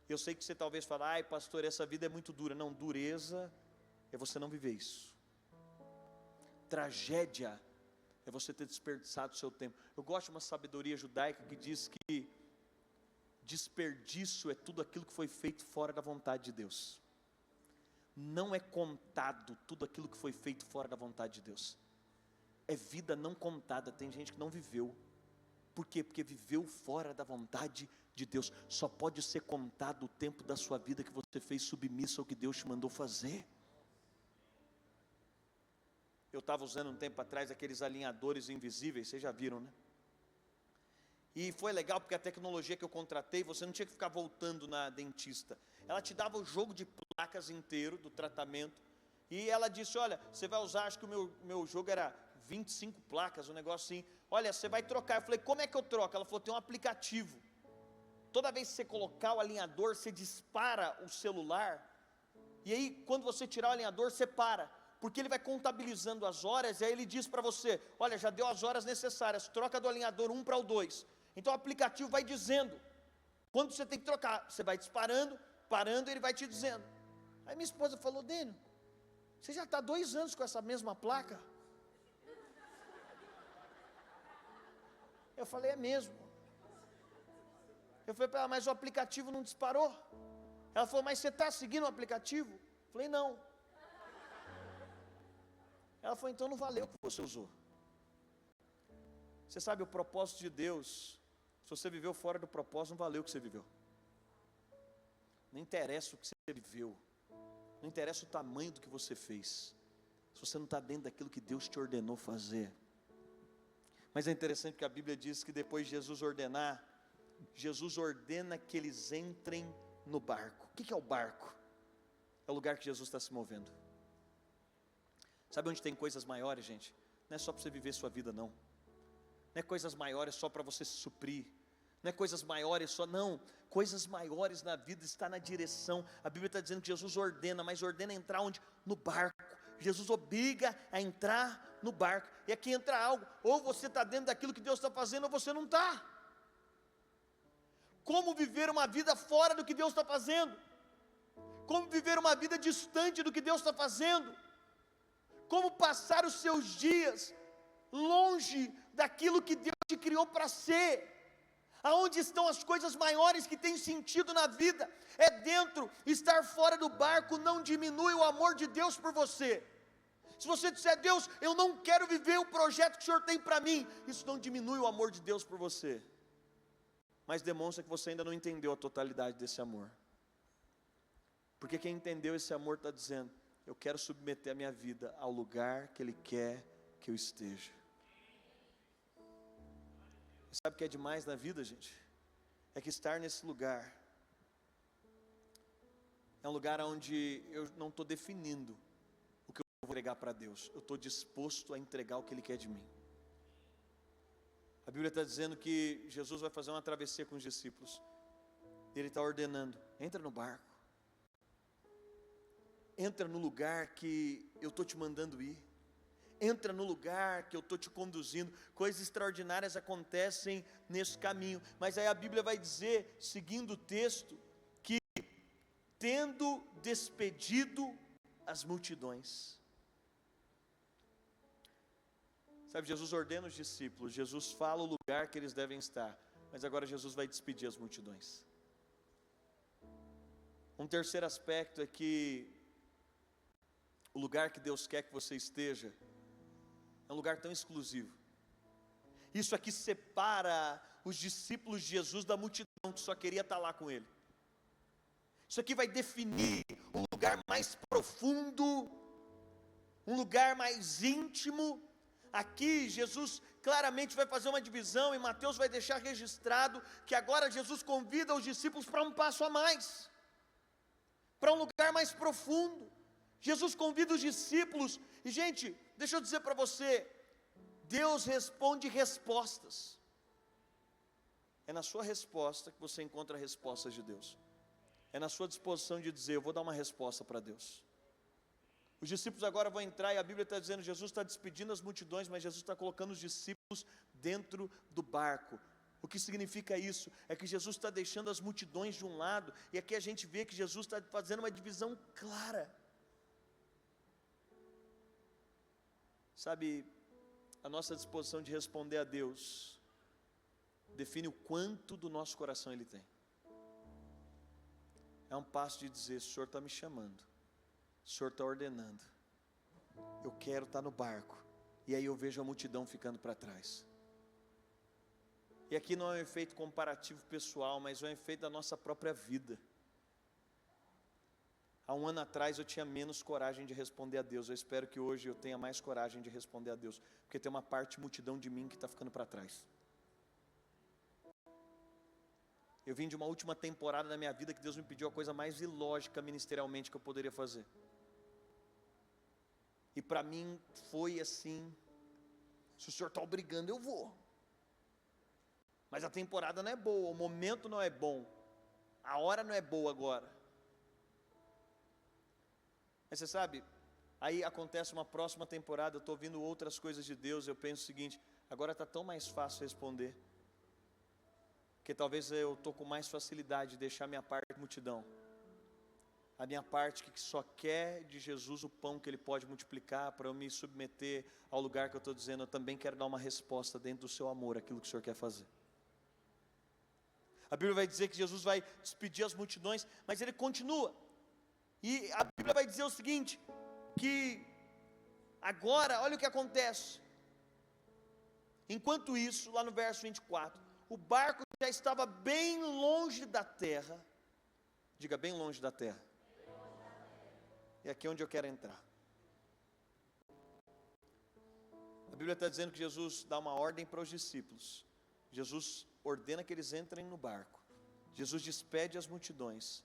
S2: Eu sei que você talvez fale, ai pastor, essa vida é muito dura. Não, dureza é você não viver isso. Tragédia é você ter desperdiçado o seu tempo. Eu gosto de uma sabedoria judaica que diz que desperdício é tudo aquilo que foi feito fora da vontade de Deus. Não é contado tudo aquilo que foi feito fora da vontade de Deus. É vida não contada. Tem gente que não viveu. Por quê? Porque viveu fora da vontade de Deus. Só pode ser contado o tempo da sua vida que você fez submisso ao que Deus te mandou fazer. Eu estava usando um tempo atrás aqueles alinhadores invisíveis, vocês já viram, né? E foi legal porque a tecnologia que eu contratei, você não tinha que ficar voltando na dentista. Ela te dava o jogo de placas inteiro do tratamento. E ela disse, olha, você vai usar, acho que o meu jogo era 25 placas, um negócio assim. Olha, você vai trocar. Eu falei, como é que eu troco? Ela falou, tem um aplicativo. Toda vez que você colocar o alinhador, você dispara o celular. E aí, quando você tirar o alinhador, você para. Porque ele vai contabilizando as horas, e aí ele diz para você, olha, já deu as horas necessárias, troca do alinhador 1 para o 2. Então o aplicativo vai dizendo, quando você tem que trocar, você vai disparando, parando, ele vai te dizendo. Aí minha esposa falou, Dênio, você já está 2 anos com essa mesma placa? Eu falei, é mesmo. Eu falei para ela, mas o aplicativo não disparou? Ela falou, mas você está seguindo o aplicativo? Eu falei, não. Ela falou, então não valeu o que você usou. Você sabe, o propósito de Deus, se você viveu fora do propósito, não valeu o que você viveu. Não interessa o que você viveu, não interessa o tamanho do que você fez, se você não está dentro daquilo que Deus te ordenou fazer. Mas é interessante que a Bíblia diz que depois de Jesus ordenar, Jesus ordena que eles entrem no barco. O que é o barco? É o lugar que Jesus está se movendo. Sabe onde tem coisas maiores, gente? Não é só para você viver sua vida, não. Não é coisas maiores só para você se suprir. Não é coisas maiores só, não. Coisas maiores na vida está na direção. A Bíblia está dizendo que Jesus ordena, mas ordena entrar onde? No barco. Jesus obriga a entrar no barco. E aqui entra algo, ou você está dentro daquilo que Deus está fazendo, ou você não está. Como viver uma vida fora do que Deus está fazendo? Como viver uma vida distante do que Deus está fazendo? Como passar os seus dias longe daquilo que Deus te criou para ser? Aonde estão as coisas maiores que têm sentido na vida? É dentro. Estar fora do barco não diminui o amor de Deus por você. Se você disser, Deus, eu não quero viver o projeto que o Senhor tem para mim, isso não diminui o amor de Deus por você, mas demonstra que você ainda não entendeu a totalidade desse amor. Porque quem entendeu esse amor está dizendo, eu quero submeter a minha vida ao lugar que Ele quer que eu esteja. Sabe o que é demais na vida, gente? É que estar nesse lugar é um lugar onde eu não estou definindo o que eu vou entregar para Deus. Eu estou disposto a entregar o que Ele quer de mim. A Bíblia está dizendo que Jesus vai fazer uma travessia com os discípulos. Ele está ordenando, entra no barco. Entra no lugar que eu estou te mandando ir. Entra no lugar que eu estou te conduzindo. Coisas extraordinárias acontecem nesse caminho. Mas aí a Bíblia vai dizer, seguindo o texto, que tendo despedido as multidões. Sabe, Jesus ordena os discípulos, Jesus fala o lugar que eles devem estar. Mas agora Jesus vai despedir as multidões. Um terceiro aspecto é que o lugar que Deus quer que você esteja é um lugar tão exclusivo. Isso aqui separa os discípulos de Jesus da multidão que só queria estar lá com Ele. Isso aqui vai definir um lugar mais profundo, um lugar mais íntimo. Aqui Jesus claramente vai fazer uma divisão, e Mateus vai deixar registrado que agora Jesus convida os discípulos para um passo a mais, para um lugar mais profundo. Jesus convida os discípulos, e gente, deixa eu dizer para você, Deus responde respostas. É na sua resposta que você encontra respostas de Deus. É na sua disposição de dizer, eu vou dar uma resposta para Deus. Os discípulos agora vão entrar, e a Bíblia está dizendo, Jesus está despedindo as multidões, mas Jesus está colocando os discípulos dentro do barco. O que significa isso? É que Jesus está deixando as multidões de um lado, e aqui a gente vê que Jesus está fazendo uma divisão clara. Sabe, a nossa disposição de responder a Deus define o quanto do nosso coração Ele tem. É um passo de dizer, o Senhor está me chamando, o Senhor está ordenando, eu quero estar no barco, e aí eu vejo a multidão ficando para trás. E aqui não é um efeito comparativo pessoal, mas é um efeito da nossa própria vida. Há um ano atrás eu tinha menos coragem de responder a Deus, eu espero que hoje eu tenha mais coragem de responder a Deus, porque tem uma parte multidão de mim que está ficando para trás. Eu vim de uma última temporada da minha vida que Deus me pediu a coisa mais ilógica ministerialmente que eu poderia fazer. E para mim foi assim, se o Senhor está obrigando, eu vou. Mas a temporada não é boa, o momento não é bom, a hora não é boa agora. Mas você sabe, aí acontece uma próxima temporada, eu estou ouvindo outras coisas de Deus, eu penso o seguinte, agora está tão mais fácil responder, porque talvez eu estou com mais facilidade de deixar minha parte multidão, a minha parte que só quer de Jesus o pão que Ele pode multiplicar, para eu me submeter ao lugar que eu estou dizendo, eu também quero dar uma resposta dentro do seu amor, aquilo que o Senhor quer fazer. A Bíblia vai dizer que Jesus vai despedir as multidões, mas Ele continua, e a Bíblia vai dizer o seguinte, que agora, olha o que acontece, enquanto isso, lá no verso 24, o barco já estava bem longe da terra, diga bem longe da terra, e aqui é onde eu quero entrar. A Bíblia está dizendo que Jesus dá uma ordem para os discípulos, Jesus ordena que eles entrem no barco, Jesus despede as multidões,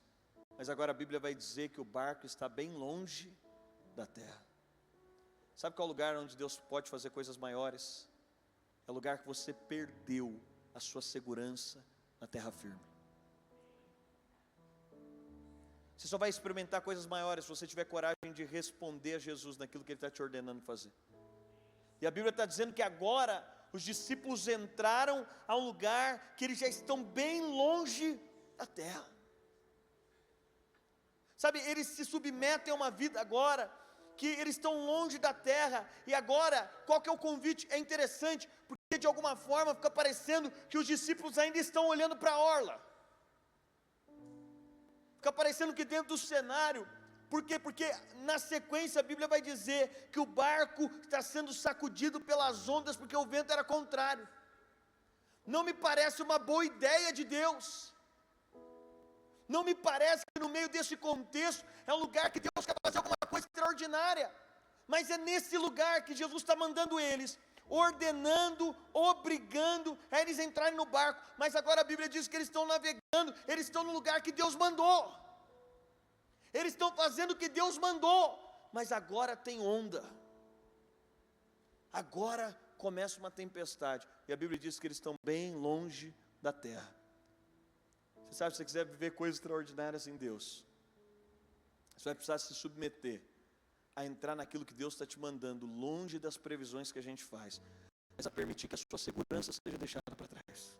S2: mas agora a Bíblia vai dizer que o barco está bem longe da terra. Sabe qual é o lugar onde Deus pode fazer coisas maiores? É o lugar que você perdeu a sua segurança na terra firme. Você só vai experimentar coisas maiores se você tiver coragem de responder a Jesus naquilo que Ele está te ordenando fazer. E a Bíblia está dizendo que agora os discípulos entraram a um lugar que eles já estão bem longe da terra. Sabe, eles se submetem a uma vida agora que eles estão longe da terra, e agora, qual que é o convite? É interessante, porque de alguma forma fica parecendo que os discípulos ainda estão olhando para a orla, fica parecendo que dentro do cenário, por quê? Porque na sequência a Bíblia vai dizer que o barco está sendo sacudido pelas ondas, porque o vento era contrário. Não me parece uma boa ideia de Deus, não me parece que no meio desse contexto é um lugar que Deus quer fazer alguma coisa extraordinária, mas é nesse lugar que Jesus está mandando eles, ordenando, obrigando a eles entrarem no barco, mas agora a Bíblia diz que eles estão navegando, eles estão no lugar que Deus mandou, eles estão fazendo o que Deus mandou, mas agora tem onda, agora começa uma tempestade, e a Bíblia diz que eles estão bem longe da terra. Você sabe, se você quiser viver coisas extraordinárias em Deus, você vai precisar se submeter a entrar naquilo que Deus está te mandando, longe das previsões que a gente faz, mas a permitir que a sua segurança seja deixada para trás.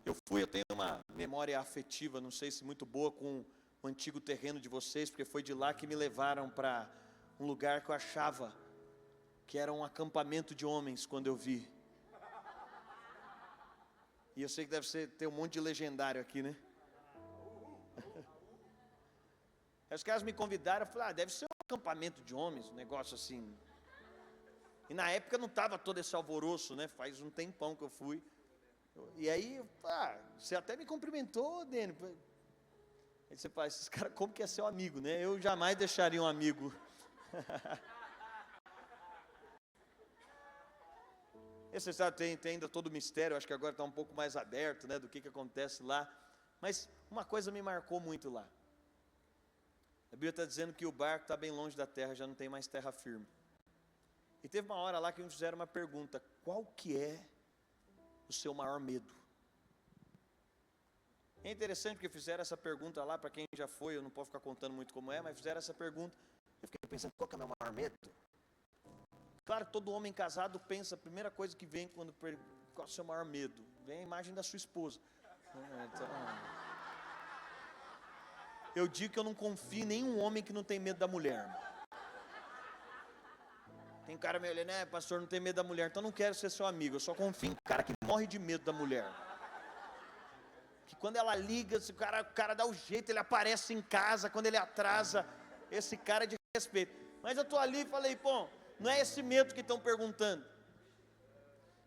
S2: Eu tenho uma memória afetiva, não sei se muito boa, com o antigo terreno de vocês, porque foi de lá que me levaram para um lugar que eu achava que era um acampamento de homens quando eu vi. E eu sei que deve ter um monte de legendário aqui, né? Aí os caras me convidaram, eu falei, deve ser um acampamento de homens, um negócio assim. E na época não estava todo esse alvoroço, né? Faz um tempão que eu fui. E aí, você até me cumprimentou, Dênio. Aí você fala, esses caras, como que é seu amigo, né? Eu jamais deixaria um amigo. Esse estado tem ainda todo o mistério, acho que agora está um pouco mais aberto, né, do que acontece lá. Mas uma coisa me marcou muito lá. A Bíblia está dizendo que o barco está bem longe da terra, já não tem mais terra firme. E teve uma hora lá que nos fizeram uma pergunta: qual que é o seu maior medo? É interessante porque fizeram essa pergunta lá, para quem já foi, eu não posso ficar contando muito como é, mas fizeram essa pergunta. Eu fiquei pensando, qual que é o meu maior medo? Claro, todo homem casado pensa, a primeira coisa que vem quando pergunta, qual é o seu maior medo? Vem a imagem da sua esposa. Então, eu digo que eu não confio em nenhum homem que não tem medo da mulher. Tem cara me olhando, pastor, não tem medo da mulher, então não quero ser seu amigo. Eu só confio em cara que morre de medo da mulher. Que quando ela liga, se o cara dá o jeito, ele aparece em casa, quando ele atrasa, esse cara é de respeito. Mas eu estou ali e falei, pô, não é esse medo que estão perguntando.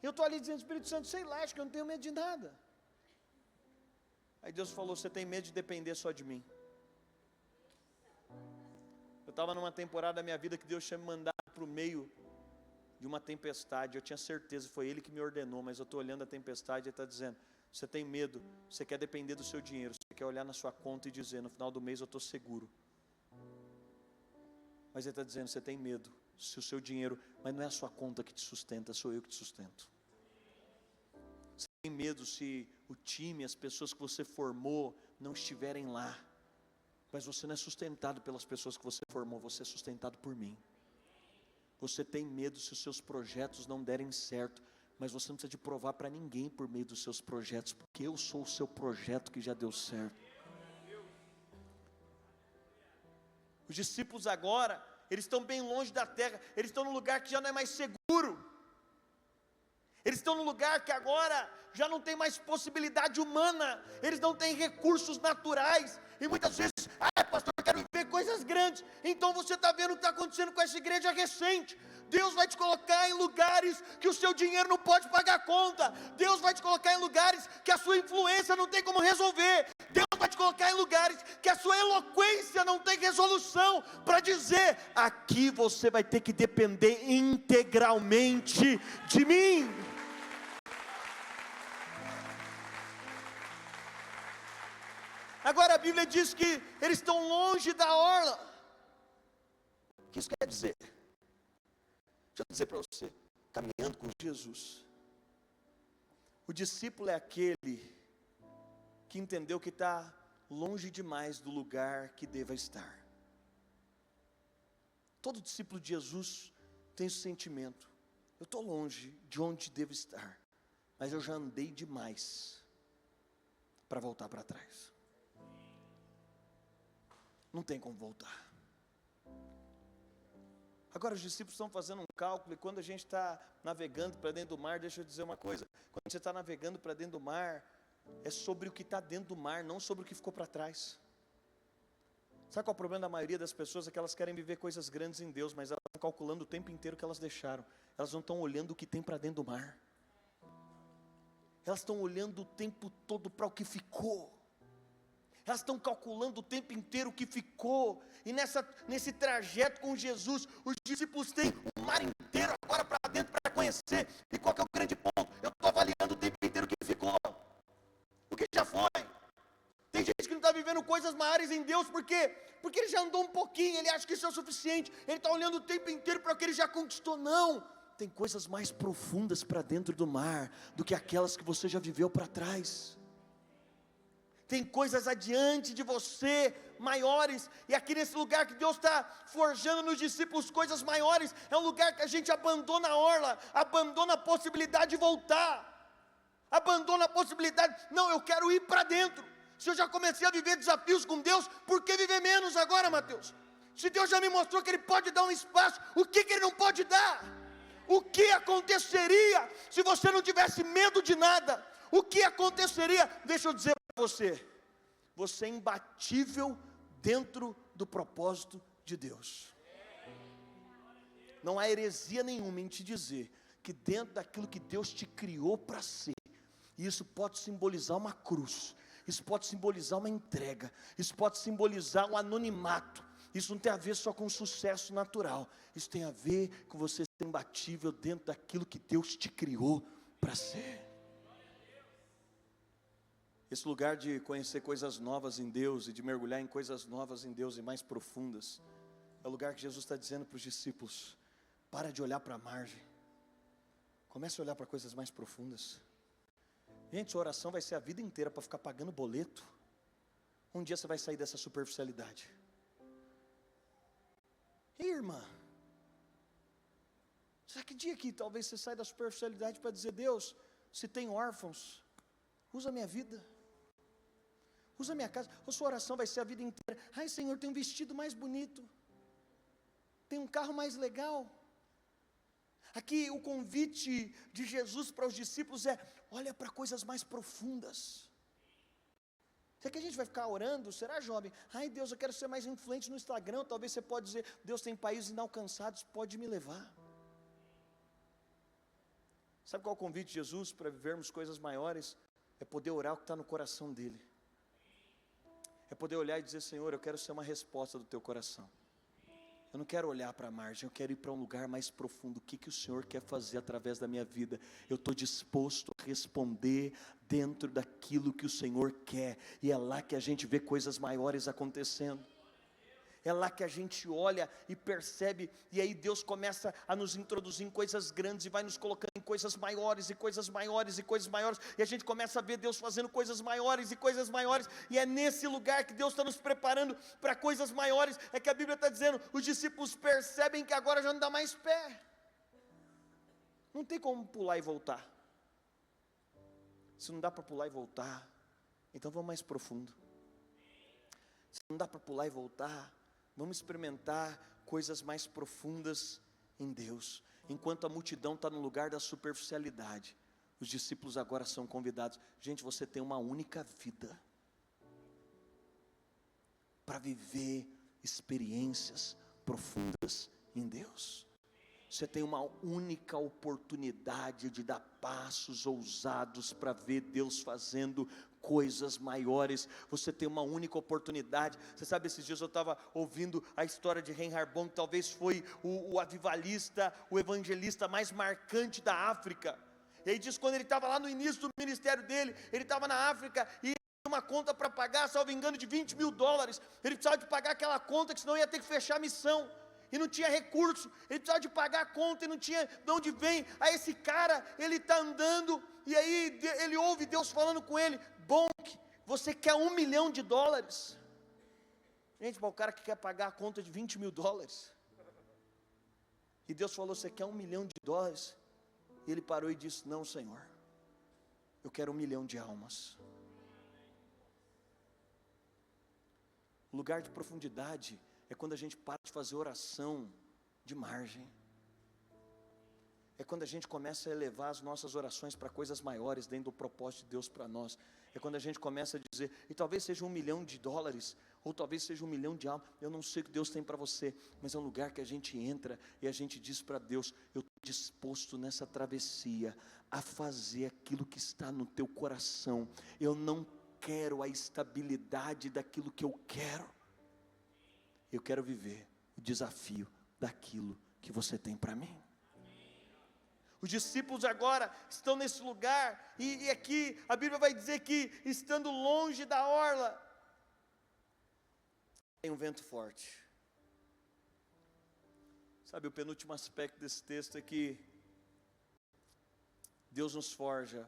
S2: Eu estou ali dizendo, Espírito Santo, sei lá, acho que eu não tenho medo de nada. Aí Deus falou, você tem medo de depender só de mim. Eu estava numa temporada da minha vida que Deus tinha me mandado para o meio de uma tempestade. Eu tinha certeza, foi Ele que me ordenou, mas eu estou olhando a tempestade e Ele está dizendo, você tem medo, você quer depender do seu dinheiro, você quer olhar na sua conta e dizer, no final do mês eu estou seguro. Mas Ele está dizendo, você tem medo, se o seu dinheiro, mas não é a sua conta que te sustenta, sou eu que te sustento. Você tem medo se o time, as pessoas que você formou não estiverem lá, mas você não é sustentado pelas pessoas que você formou, você é sustentado por mim. Você tem medo se os seus projetos não derem certo, mas você não precisa de provar para ninguém por meio dos seus projetos, porque eu sou o seu projeto que já deu certo. Os discípulos agora, eles estão bem longe da terra, eles estão num lugar que já não é mais seguro. Eles estão num lugar que agora já não tem mais possibilidade humana, eles não têm recursos naturais, e muitas vezes, pastor, eu quero ver coisas grandes. Então você está vendo o que está acontecendo com essa igreja recente. Deus vai te colocar em lugares que o seu dinheiro não pode pagar conta. Deus vai te colocar em lugares que a sua influência não tem como resolver. Deus vai te colocar em lugares que a sua eloquência não tem resolução para dizer, aqui você vai ter que depender integralmente de mim. Agora a Bíblia diz que eles estão longe da orla. O que isso quer dizer? Deixa eu dizer para você, caminhando com Jesus, o discípulo é aquele que entendeu que está longe demais do lugar que deva estar. Todo discípulo de Jesus tem esse sentimento, eu estou longe de onde devo estar, mas eu já andei demais para voltar para trás. Não tem como voltar. Agora os discípulos estão fazendo um cálculo, e quando a gente está navegando para dentro do mar, deixa eu dizer uma coisa, quando você está navegando para dentro do mar, é sobre o que está dentro do mar, não sobre o que ficou para trás. Sabe qual é o problema da maioria das pessoas? É que elas querem viver coisas grandes em Deus, mas elas estão calculando o tempo inteiro que elas deixaram, elas não estão olhando o que tem para dentro do mar, elas estão olhando o tempo todo para o que ficou. Elas estão calculando o tempo inteiro o que ficou. E nesse trajeto com Jesus, os discípulos têm o mar inteiro agora para dentro para conhecer. E qual que é o grande ponto? Eu estou avaliando o tempo inteiro o que ficou, o que já foi. Tem gente que não está vivendo coisas maiores em Deus, porque ele já andou um pouquinho, ele acha que isso é o suficiente. Ele está olhando o tempo inteiro para o que ele já conquistou. Não, tem coisas mais profundas para dentro do mar do que aquelas que você já viveu para trás. Tem coisas adiante de você, maiores, e aqui nesse lugar que Deus está forjando nos discípulos coisas maiores, é um lugar que a gente abandona a orla, abandona a possibilidade de voltar, abandona a possibilidade, não, eu quero ir para dentro. Se eu já comecei a viver desafios com Deus, por que viver menos agora, Mateus? Se Deus já me mostrou que Ele pode dar um espaço, o que Ele não pode dar? O que aconteceria se você não tivesse medo de nada? O que aconteceria? Deixa eu dizer para você é imbatível dentro do propósito de Deus. Não há heresia nenhuma em te dizer que dentro daquilo que Deus te criou para ser, e isso pode simbolizar uma cruz, isso pode simbolizar uma entrega, isso pode simbolizar um anonimato,
S4: Isso não tem a ver só com sucesso natural. Isso tem a ver com você ser imbatível dentro daquilo que Deus te criou para ser. Esse lugar de conhecer coisas novas em Deus e de mergulhar em coisas novas em Deus e mais profundas, é o lugar que Jesus está dizendo para os discípulos: para de olhar para a margem, comece a olhar para coisas mais profundas. Gente, sua oração vai ser a vida inteira para ficar pagando boleto. Um dia você vai sair dessa superficialidade. Ei, irmã, será que dia que talvez você saia da superficialidade para dizer: Deus, se tem órfãos, usa a minha vida, usa a minha casa. Ou sua oração vai ser a vida inteira: ai Senhor, tem um vestido mais bonito, tem um carro mais legal. Aqui o convite de Jesus para os discípulos é: olha para coisas mais profundas. Será que a gente vai ficar orando? Será, jovem? Ai Deus, eu quero ser mais influente no Instagram. Talvez você pode dizer: Deus, tem países inalcançados, pode me levar. Sabe qual é o convite de Jesus para vivermos coisas maiores? É poder orar o que está no coração dele. É poder olhar e dizer: Senhor, eu quero ser uma resposta do teu coração. Eu não quero olhar para a margem, eu quero ir para um lugar mais profundo. O que o Senhor quer fazer através da minha vida? Eu estou disposto a responder dentro daquilo que o Senhor quer. E é lá que a gente vê coisas maiores acontecendo. É lá que a gente olha e percebe, e aí Deus começa a nos introduzir em coisas grandes, e vai nos colocando em coisas maiores, e coisas maiores, e coisas maiores, e a gente começa a ver Deus fazendo coisas maiores, e coisas maiores, e é nesse lugar que Deus está nos preparando para coisas maiores. É que a Bíblia está dizendo, os discípulos percebem que agora já não dá mais pé, não tem como pular e voltar. Se não dá para pular e voltar, então vamos mais profundo. Se não dá para pular e voltar, vamos experimentar coisas mais profundas em Deus. Enquanto a multidão está no lugar da superficialidade, os discípulos agora são convidados. Gente, você tem uma única vida para viver experiências profundas em Deus. Você tem uma única oportunidade de dar passos ousados para ver Deus fazendo coisas maiores. Você tem uma única oportunidade. Você sabe, esses dias eu estava ouvindo a história de Reinhard Bonk, talvez foi o avivalista, o evangelista mais marcante da África. E aí diz, quando ele estava lá no início do ministério dele, ele estava na África e uma conta para pagar, salvo engano, de $20 mil. Ele precisava de pagar aquela conta, que senão ia ter que fechar a missão. E não tinha recurso, ele precisava de pagar a conta e não tinha de onde vem. Aí esse cara, ele está andando, e aí ele ouve Deus falando com ele: Bonk, você quer $1 milhão? Gente, para o cara que quer pagar a conta de $20 mil. E Deus falou: você quer $1 milhão? E ele parou e disse: não, Senhor, eu quero 1 milhão de almas. O lugar de profundidade é quando a gente para de fazer oração de margem. É quando a gente começa a elevar as nossas orações para coisas maiores dentro do propósito de Deus para nós. É quando a gente começa a dizer, e talvez seja $1 milhão, ou talvez seja 1 milhão de almas, eu não sei o que Deus tem para você, mas é um lugar que a gente entra e a gente diz para Deus: eu estou disposto nessa travessia a fazer aquilo que está no teu coração. Eu não quero a estabilidade daquilo que eu quero. Eu quero viver o desafio daquilo que você tem para mim. Os discípulos agora estão nesse lugar, e aqui a Bíblia vai dizer que, estando longe da orla, tem um vento forte. Sabe, o penúltimo aspecto desse texto é que Deus nos forja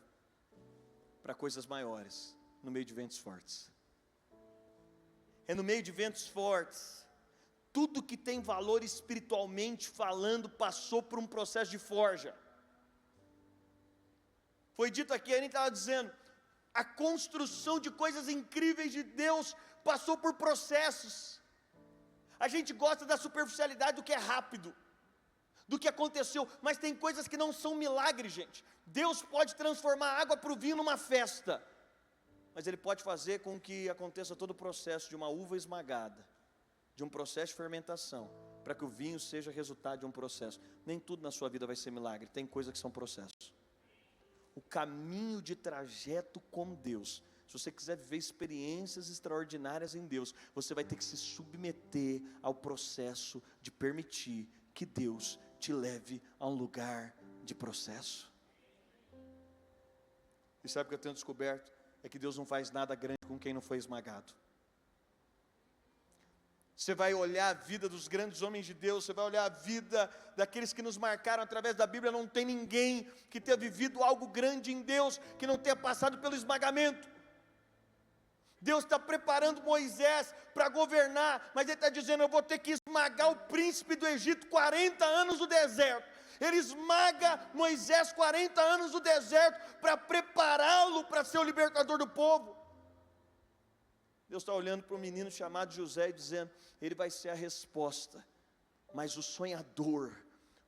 S4: para coisas maiores, no meio de ventos fortes. É no meio de ventos fortes. Tudo que tem valor espiritualmente falando passou por um processo de forja. Foi dito aqui, a gente estava dizendo, a construção de coisas incríveis de Deus passou por processos. A gente gosta da superficialidade do que é rápido, do que aconteceu, mas tem coisas que não são milagres, gente. Deus pode transformar água para o vinho numa festa, mas Ele pode fazer com que aconteça todo o processo de uma uva esmagada, de um processo de fermentação, para que o vinho seja resultado de um processo. Nem tudo na sua vida vai ser milagre, tem coisas que são processos. O caminho de trajeto com Deus se você quiser viver experiências extraordinárias em Deus, você vai ter que se submeter ao processo de permitir que Deus te leve a um lugar de processo. E sabe o que eu tenho descoberto? É que Deus não faz nada grande com quem não foi esmagado. Você vai olhar a vida dos grandes homens de Deus, você vai olhar a vida daqueles que nos marcaram através da Bíblia, não tem ninguém que tenha vivido algo grande em Deus, que não tenha passado pelo esmagamento. Deus está preparando Moisés para governar, mas Ele está dizendo, eu vou ter que esmagar o príncipe do Egito 40 anos no deserto. Ele esmaga Moisés 40 anos no deserto, para prepará-lo para ser o libertador do povo. Deus está olhando para um menino chamado José e dizendo, ele vai ser a resposta, mas o sonhador,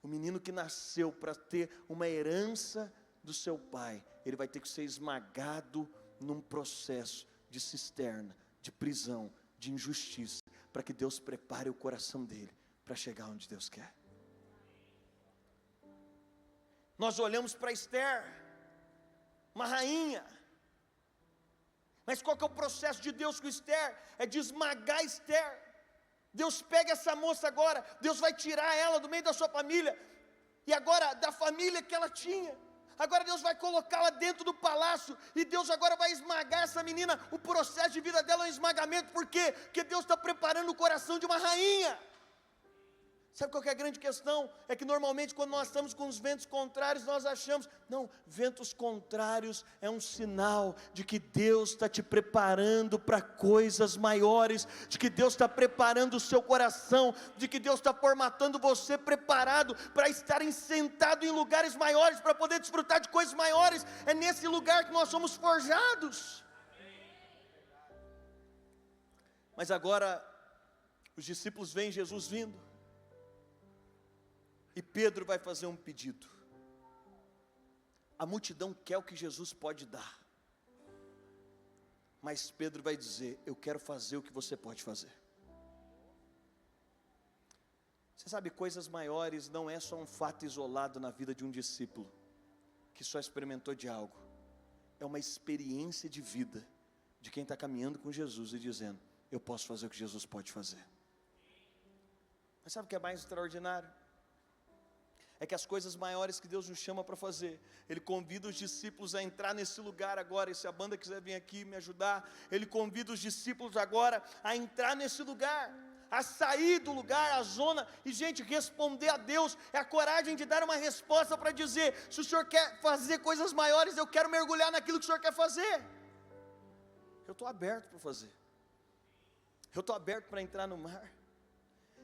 S4: o menino que nasceu para ter uma herança do seu pai, ele vai ter que ser esmagado num processo de cisterna, de prisão, de injustiça, para que Deus prepare o coração dele para chegar onde Deus quer. Nós olhamos para Esther, uma rainha, mas qual que é o processo de Deus com Esther? É de esmagar Esther. Deus pega essa moça agora, Deus vai tirar ela do meio da sua família, e agora da família que ela tinha, agora Deus vai colocá-la dentro do palácio, e Deus agora vai esmagar essa menina. O processo de vida dela é um esmagamento. Por quê? Porque Deus está preparando o coração de uma rainha. Sabe qual que é a grande questão? É que normalmente quando nós estamos com os ventos contrários, nós achamos, não, ventos contrários é um sinal de que Deus está te preparando para coisas maiores, de que Deus está preparando o seu coração, de que Deus está formatando você preparado para estar sentado em lugares maiores, para poder desfrutar de coisas maiores. É nesse lugar que nós somos forjados. Mas agora, os discípulos veem Jesus vindo, e Pedro vai fazer um pedido. A multidão quer o que Jesus pode dar, mas Pedro vai dizer, eu quero fazer o que você pode fazer. Você sabe, coisas maiores não é só um fato isolado na vida de um discípulo, que só experimentou de algo. É uma experiência de vida, de quem está caminhando com Jesus e dizendo, eu posso fazer o que Jesus pode fazer. Mas sabe o que é mais extraordinário? É que as coisas maiores que Deus nos chama para fazer, Ele convida os discípulos a entrar nesse lugar agora. E se a banda quiser vir aqui me ajudar, Ele convida os discípulos agora a entrar nesse lugar, a sair do lugar, a zona, e gente, responder a Deus, é a coragem de dar uma resposta para dizer, se o Senhor quer fazer coisas maiores, eu quero mergulhar naquilo que o Senhor quer fazer. Eu estou aberto para fazer, eu estou aberto para entrar no mar,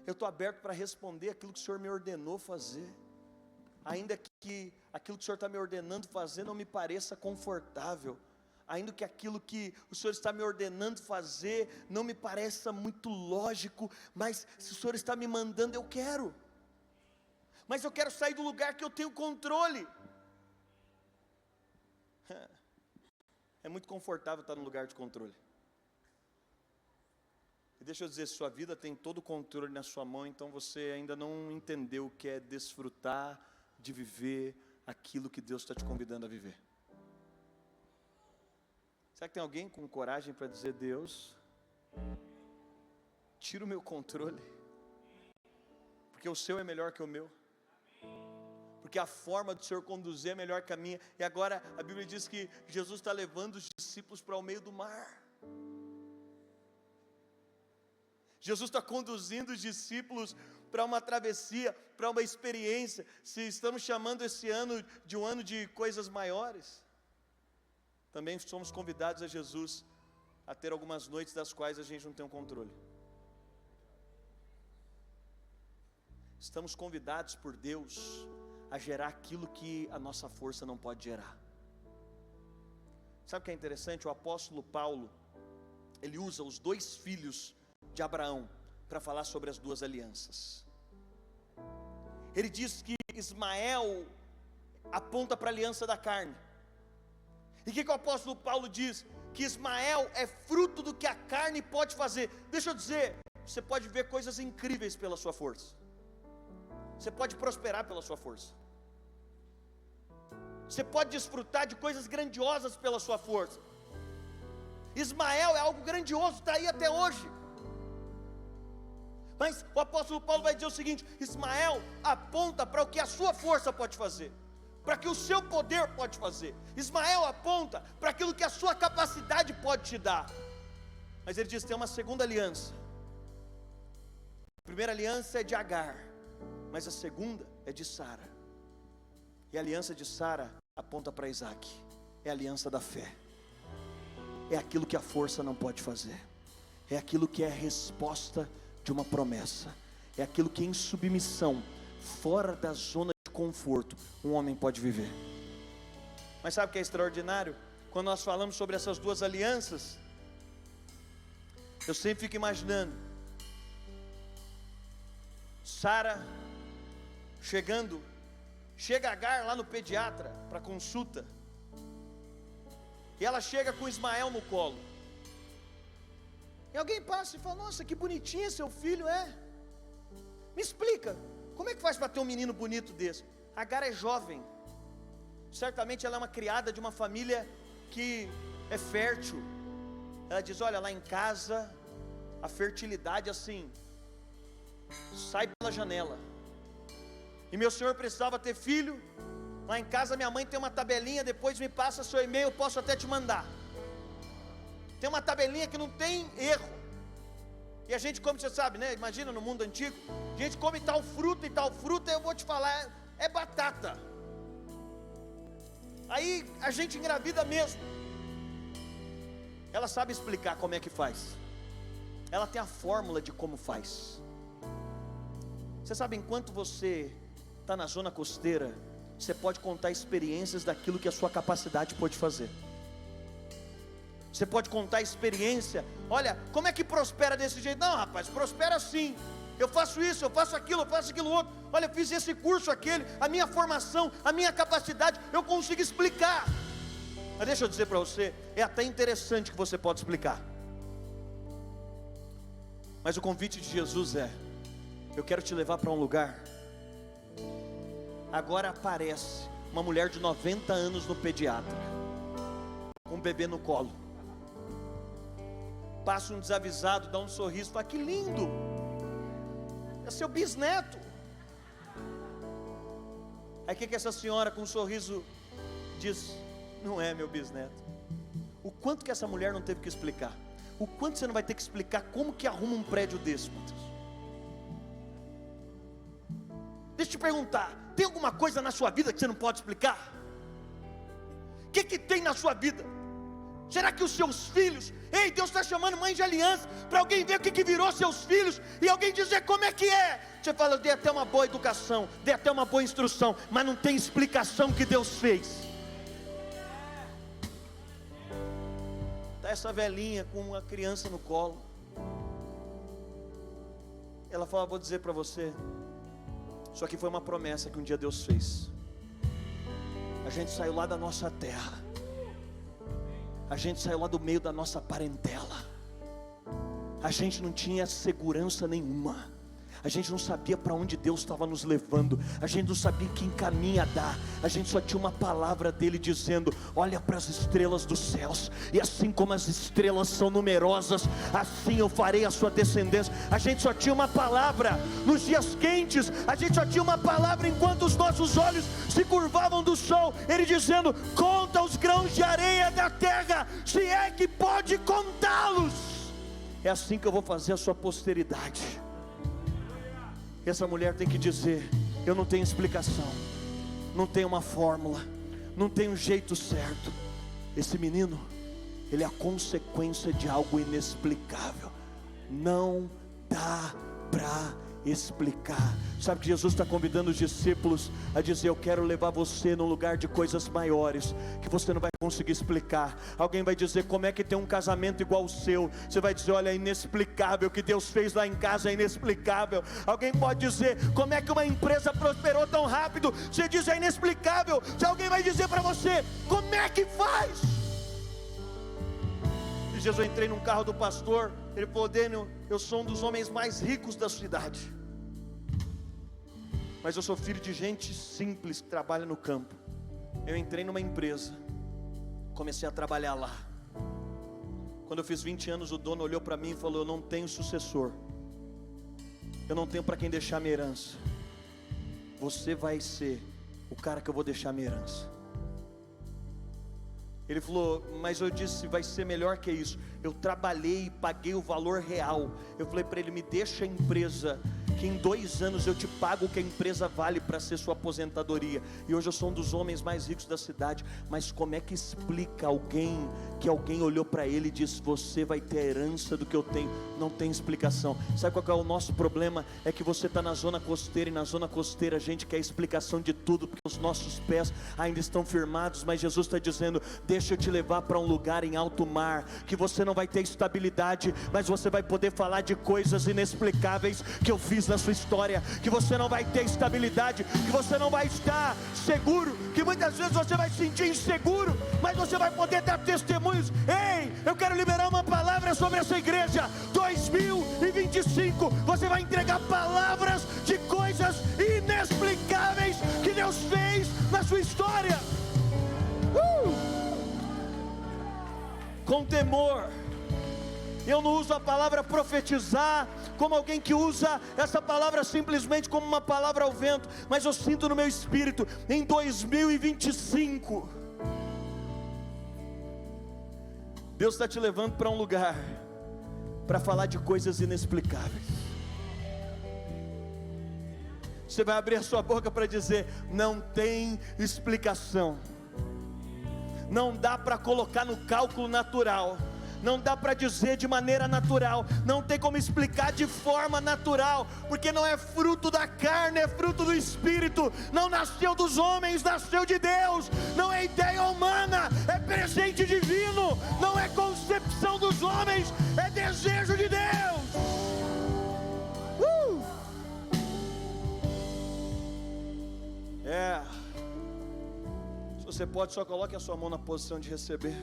S4: eu estou aberto para responder aquilo que o Senhor me ordenou fazer. Ainda que aquilo que o Senhor está me ordenando fazer não me pareça confortável, ainda que aquilo que o Senhor está me ordenando fazer não me pareça muito lógico, mas se o Senhor está me mandando, eu quero. Mas eu quero sair do lugar que eu tenho controle. É muito confortável estar no lugar de controle. E deixa eu dizer, sua vida tem todo o controle na sua mão, então você ainda não entendeu o que é desfrutar de viver aquilo que Deus está te convidando a viver. Será que tem alguém com coragem para dizer, Deus, tira o meu controle, porque o seu é melhor que o meu, porque a forma do Senhor conduzir é melhor que a minha. E agora a Bíblia diz que Jesus está levando os discípulos para o meio do mar. Jesus está conduzindo os discípulos para uma travessia, para uma experiência. Se estamos chamando esse ano de um ano de coisas maiores, também somos convidados a Jesus a ter algumas noites das quais a gente não tem um controle. Estamos convidados por Deus a gerar aquilo que a nossa força não pode gerar. Sabe o que é interessante? O apóstolo Paulo, ele usa os 2 filhos de Abraão para falar sobre as 2 alianças. Ele diz que Ismael aponta para a aliança da carne. E o que o apóstolo Paulo diz? Que Ismael é fruto do que a carne pode fazer. Deixa eu dizer, você pode ver coisas incríveis pela sua força, você pode prosperar pela sua força, você pode desfrutar de coisas grandiosas pela sua força. Ismael é algo grandioso, está aí até hoje. Mas o apóstolo Paulo vai dizer o seguinte: Ismael aponta para o que a sua força pode fazer, para o que o seu poder pode fazer. Ismael aponta para aquilo que a sua capacidade pode te dar. Mas ele diz: tem uma segunda aliança. A primeira aliança é de Agar, mas a segunda é de Sara. E a aliança de Sara aponta para Isaac. É a aliança da fé. É aquilo que a força não pode fazer. É aquilo que é a resposta de uma promessa. É aquilo que em submissão, fora da zona de conforto, um homem pode viver. Mas sabe o que é extraordinário? Quando nós falamos sobre essas duas alianças, eu sempre fico imaginando Sara chega Agar lá no pediatra para consulta, e ela chega com Ismael no colo, e alguém passa e fala: nossa, que bonitinho seu filho é. Me explica, como é que faz para ter um menino bonito desse? Agar é jovem, certamente ela é uma criada de uma família que é fértil. Ela diz: olha, lá em casa a fertilidade assim sai pela janela, e meu senhor precisava ter filho. Lá em casa minha mãe tem uma tabelinha, depois me passa seu e-mail, eu posso até te mandar. Tem uma tabelinha que não tem erro. E a gente come, você sabe, né? Imagina no mundo antigo, a gente come tal fruta e tal fruta, eu vou te falar, é batata. Aí a gente engravida mesmo. Ela sabe explicar como é que faz. Ela tem a fórmula de como faz. Você sabe, enquanto você está na zona costeira, você pode contar experiências daquilo que a sua capacidade pode fazer. Você pode contar experiência. Olha, como é que prospera desse jeito? Não, rapaz, prospera assim. Eu faço isso, eu faço aquilo outro. Olha, eu fiz esse curso, aquele. A minha formação, a minha capacidade, eu consigo explicar. Mas deixa eu dizer para você, é até interessante que você pode explicar. Mas o convite de Jesus é: eu quero te levar para um lugar. Agora aparece uma mulher de 90 anos no pediatra, com um bebê no colo. Passa um desavisado, dá um sorriso, fala: que lindo, é seu bisneto. Aí o que essa senhora com um sorriso diz? Não é meu bisneto. O quanto que essa mulher não teve que explicar? O quanto você não vai ter que explicar como que arruma um prédio desse, Matheus? Deixa eu te perguntar, tem alguma coisa na sua vida que você não pode explicar? O que tem na sua vida? Será que os seus filhos, ei, Deus está chamando mãe de aliança, para alguém ver o que virou seus filhos, e alguém dizer como é que é? Você fala: eu dei até uma boa educação, dei até uma boa instrução, mas não tem explicação que Deus fez. Está essa velhinha com uma criança no colo. Ela fala: vou dizer para você, isso aqui foi uma promessa que um dia Deus fez. A gente saiu lá da nossa terra, a gente saiu lá do meio da nossa parentela, a gente não tinha segurança nenhuma, a gente não sabia para onde Deus estava nos levando, a gente não sabia que caminho dar, a gente só tinha uma palavra dele dizendo: olha para as estrelas dos céus, e assim como as estrelas são numerosas, assim eu farei a sua descendência. A gente só tinha uma palavra nos dias quentes, a gente só tinha uma palavra enquanto os nossos olhos se curvavam do sol, ele dizendo: conta os grãos de areia da terra, se é que pode contá-los. É assim que eu vou fazer a sua posteridade. Essa mulher tem que dizer: eu não tenho explicação, não tenho uma fórmula, não tenho um jeito certo. Esse menino, ele é a consequência de algo inexplicável. Não dá para explicar. Sabe que Jesus está convidando os discípulos a dizer: eu quero levar você num lugar de coisas maiores, que você não vai conseguir explicar. Alguém vai dizer: como é que tem um casamento igual o seu? Você vai dizer: olha, é inexplicável, o que Deus fez lá em casa é inexplicável. Alguém pode dizer: como é que uma empresa prosperou tão rápido? Você diz: é inexplicável. Se alguém vai dizer para você: como é que faz? E Jesus, eu entrei num carro do pastor, ele falou: Dênio, eu sou um dos homens mais ricos da cidade, mas eu sou filho de gente simples que trabalha no campo. Eu entrei numa empresa, comecei a trabalhar lá. Quando eu fiz 20 anos, o dono olhou para mim e falou: eu não tenho sucessor, eu não tenho para quem deixar minha herança. Você vai ser o cara que eu vou deixar minha herança. Ele falou: mas eu disse, vai ser melhor que isso. Eu trabalhei e paguei o valor real. Eu falei para ele: me deixa a empresa, que em 2 anos eu te pago o que a empresa vale para ser sua aposentadoria. E hoje eu sou um dos homens mais ricos da cidade. Mas como é que explica alguém que alguém olhou para ele e disse: você vai ter a herança do que eu tenho? Não tem explicação. Sabe qual é o nosso problema? É que você está na zona costeira, e na zona costeira a gente quer explicação de tudo, porque os nossos pés ainda estão firmados. Mas Jesus está dizendo: deixa eu te levar para um lugar em alto mar, que você não vai ter estabilidade, mas você vai poder falar de coisas inexplicáveis que eu fiz na sua história. Que você não vai ter estabilidade, que você não vai estar seguro, que muitas vezes você vai se sentir inseguro, mas você vai poder dar testemunhos. Ei, eu quero liberar uma palavra sobre essa igreja. 2025, você vai entregar palavras de coisas inexplicáveis que Deus fez na sua história. Com temor. Eu não uso a palavra profetizar como alguém que usa essa palavra simplesmente como uma palavra ao vento, mas eu sinto no meu espírito, em 2025, Deus está te levando para um lugar para falar de coisas inexplicáveis. Você vai abrir a sua boca para dizer: não tem explicação, não dá para colocar no cálculo natural, não dá para dizer de maneira natural, não tem como explicar de forma natural, porque não é fruto da carne, é fruto do Espírito. Não nasceu dos homens, nasceu de Deus. Não é ideia humana, é presente divino. Não é concepção dos homens, é desejo de Deus. Se você pode, só coloque a sua mão na posição de receber.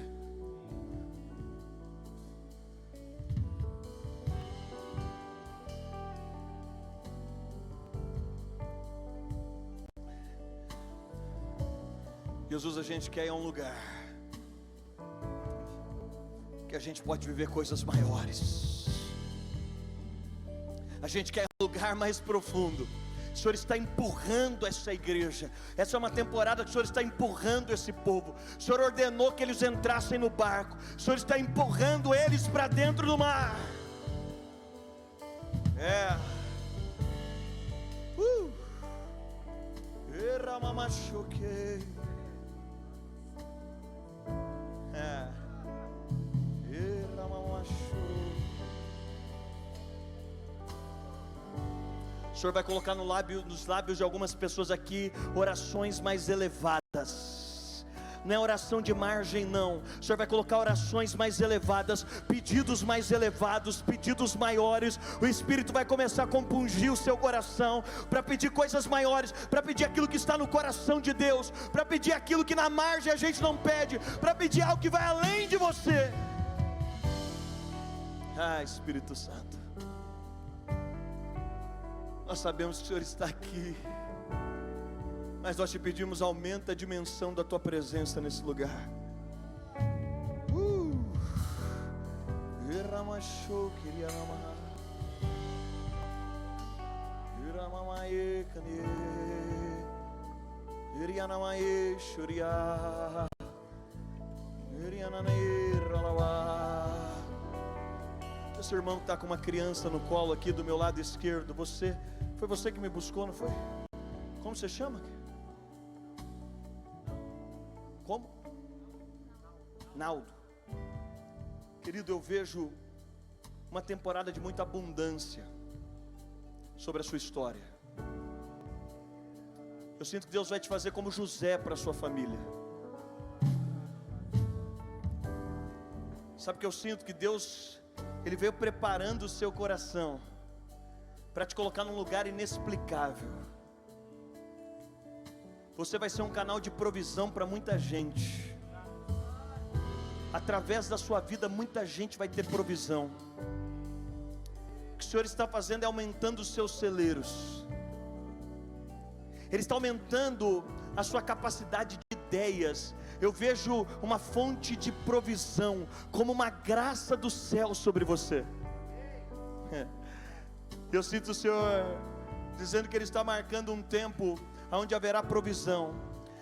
S4: Jesus, a gente quer ir a um lugar que a gente pode viver coisas maiores. A gente quer um lugar mais profundo. O Senhor está empurrando essa igreja. Essa é uma temporada que o Senhor está empurrando esse povo. O Senhor ordenou que eles entrassem no barco. O Senhor está empurrando eles para dentro do mar. O Senhor vai colocar nos lábios de algumas pessoas aqui orações mais elevadas. Não é oração de margem, não. O Senhor vai colocar orações mais elevadas, pedidos mais elevados, pedidos maiores. O Espírito vai começar a compungir o seu coração para pedir coisas maiores, para pedir aquilo que está no coração de Deus, para pedir aquilo que na margem a gente não pede, para pedir algo que vai além de você. Espírito Santo, nós sabemos que o Senhor está aqui, mas nós te pedimos: aumenta a dimensão da tua presença nesse lugar. Esse irmão que está com uma criança no colo aqui do meu lado esquerdo, foi você que me buscou, não foi? Como você chama? Como? Naldo. Querido, eu vejo uma temporada de muita abundância sobre a sua história. Eu sinto que Deus vai te fazer como José para a sua família. Sabe que eu sinto que Deus, Ele veio preparando o seu coração para te colocar num lugar inexplicável. Você vai ser um canal de provisão para muita gente. Através da sua vida, muita gente vai ter provisão. O que o Senhor está fazendo é aumentando os seus celeiros. Ele está aumentando a sua capacidade de ideias, eu vejo uma fonte de provisão, como uma graça do céu sobre você. Eu sinto o Senhor dizendo que Ele está marcando um tempo onde haverá provisão,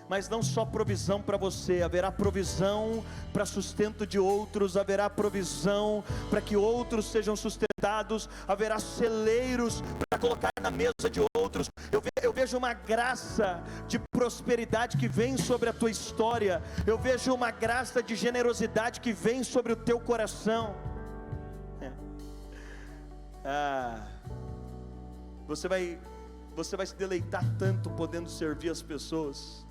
S4: mas não só provisão para você, haverá provisão para sustento de outros, haverá provisão para que outros sejam sustentados, haverá celeiros para colocar na mesa de outros. Eu vejo uma graça de prosperidade que vem sobre a tua história, eu vejo uma graça de generosidade que vem sobre o teu coração. Você vai se deleitar tanto podendo servir as pessoas.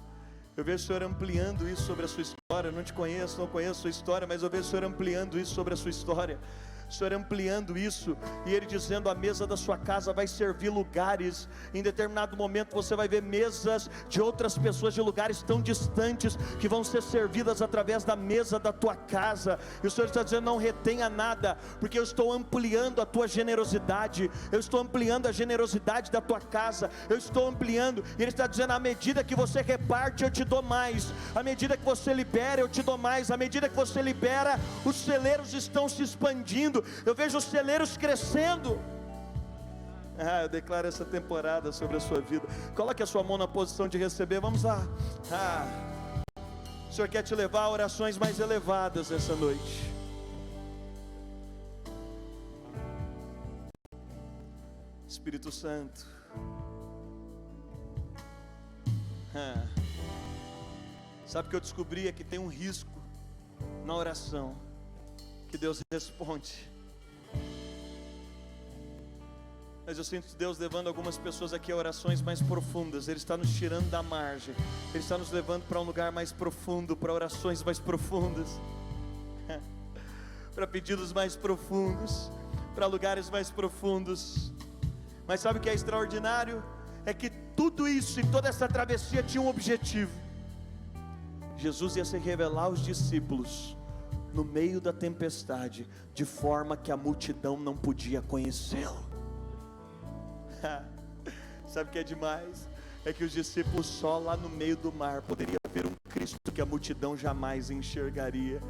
S4: Eu vejo o Senhor ampliando isso sobre a sua história. Eu não te conheço, não conheço a sua história, mas eu vejo o Senhor ampliando isso sobre a sua história. O Senhor ampliando isso, e Ele dizendo: a mesa da sua casa vai servir lugares. Em determinado momento você vai ver mesas de outras pessoas de lugares tão distantes, que vão ser servidas através da mesa da tua casa. E o Senhor está dizendo: não retenha nada, porque eu estou ampliando a tua generosidade, eu estou ampliando a generosidade da tua casa, eu estou ampliando. E Ele está dizendo: à medida que você reparte, eu te dou mais, à medida que você libera, eu te dou mais, à medida que você libera, os celeiros estão se expandindo. Eu vejo os celeiros crescendo. Eu declaro essa temporada sobre a sua vida. Coloque a sua mão na posição de receber. Vamos lá. O Senhor quer te levar a orações mais elevadas essa noite. Espírito Santo. Sabe o que eu descobri? É que tem um risco na oração que Deus responde. Mas eu sinto Deus levando algumas pessoas aqui a orações mais profundas. Ele está nos tirando da margem, Ele está nos levando para um lugar mais profundo, para orações mais profundas, para pedidos mais profundos, para lugares mais profundos. Mas sabe o que é extraordinário? É que tudo isso e toda essa travessia tinha um objetivo. Jesus ia se revelar aos discípulos no meio da tempestade, de forma que a multidão não podia conhecê-lo. Sabe o que é demais? É que os discípulos só lá no meio do mar poderiam ver um Cristo que a multidão jamais enxergaria.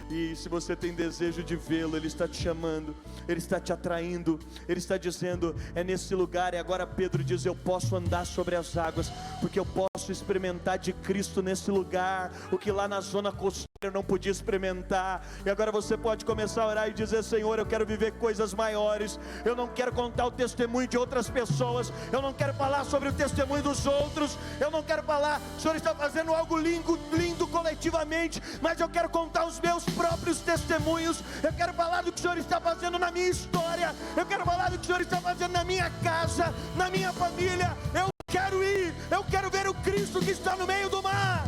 S4: E se você tem desejo de vê-lo, Ele está te chamando, Ele está te atraindo, Ele está dizendo: é nesse lugar. E agora Pedro diz: eu posso andar sobre as águas, porque eu posso experimentar de Cristo nesse lugar, o que lá na zona costeira eu não podia experimentar. E agora você pode começar a orar e dizer: Senhor, eu quero viver coisas maiores, eu não quero contar o testemunho de outras pessoas, eu não quero falar sobre o testemunho dos outros, eu não quero falar, o Senhor está fazendo algo lindo coletivamente, mas eu quero contar os meus próprios testemunhos. Eu quero falar do que o Senhor está fazendo na minha história, eu quero falar do que o Senhor está fazendo na minha casa, na minha família. Eu quero ir, eu quero ver o Cristo que está no meio do mar.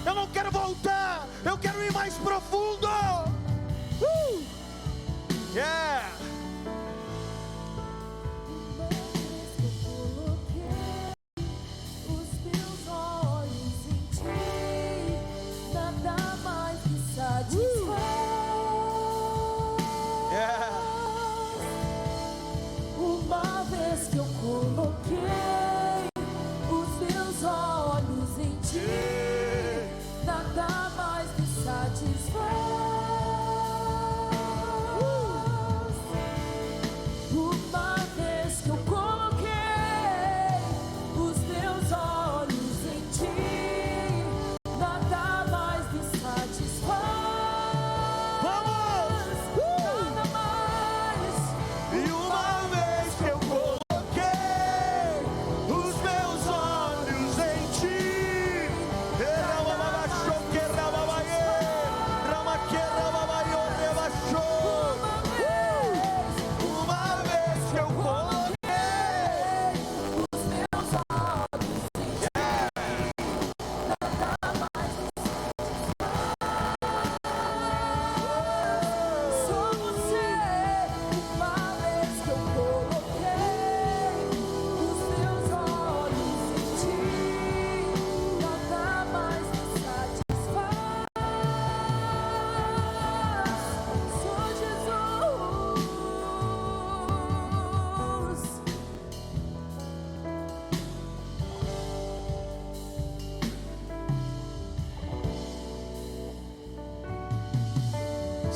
S4: Eu não quero voltar, eu quero ir mais profundo. Yeah.
S5: Uma vez que eu coloquei os meus olhos em ti, nada mais me satisfaz.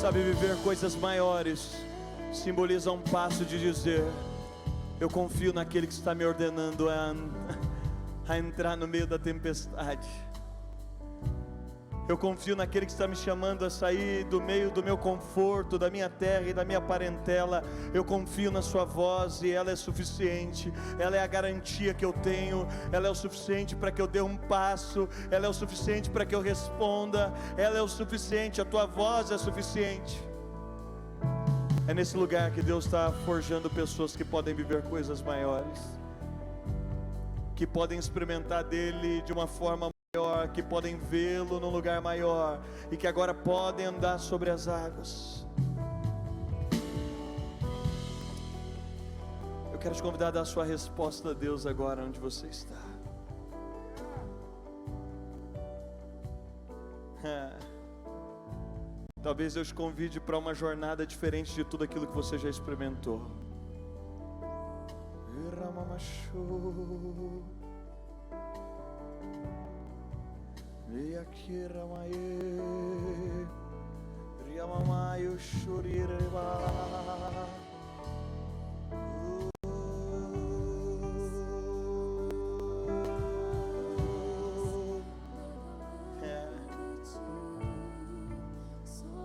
S4: Sabe, viver coisas maiores simboliza um passo de dizer: eu confio naquele que está me ordenando a entrar no meio da tempestade. Eu confio naquele que está me chamando a sair do meio do meu conforto, da minha terra e da minha parentela. Eu confio na sua voz e ela é suficiente. Ela é a garantia que eu tenho. Ela é o suficiente para que eu dê um passo. Ela é o suficiente para que eu responda. Ela é o suficiente, a tua voz é suficiente. É nesse lugar que Deus está forjando pessoas que podem viver coisas maiores, que podem experimentar dele de uma forma maior, que podem vê-lo num lugar maior e que agora podem andar sobre as águas. Eu quero te convidar a dar a sua resposta a Deus agora onde você está. Talvez Deus te convide para uma jornada diferente de tudo aquilo que você já experimentou.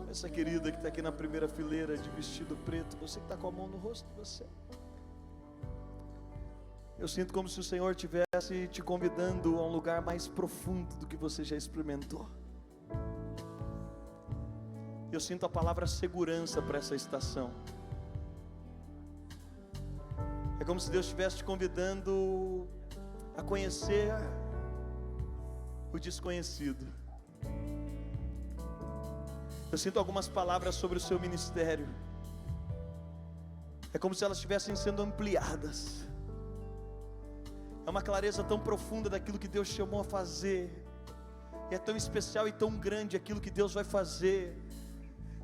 S4: Essa querida que está aqui na primeira fileira de vestido preto, você que está com a mão no rosto de você. Eu sinto como se o Senhor estivesse te convidando a um lugar mais profundo do que você já experimentou. Eu sinto a palavra segurança para essa estação. É como se Deus estivesse te convidando a conhecer o desconhecido. Eu sinto algumas palavras sobre o seu ministério. É como se elas estivessem sendo ampliadas. É uma clareza tão profunda daquilo que Deus chamou a fazer. É tão especial e tão grande aquilo que Deus vai fazer.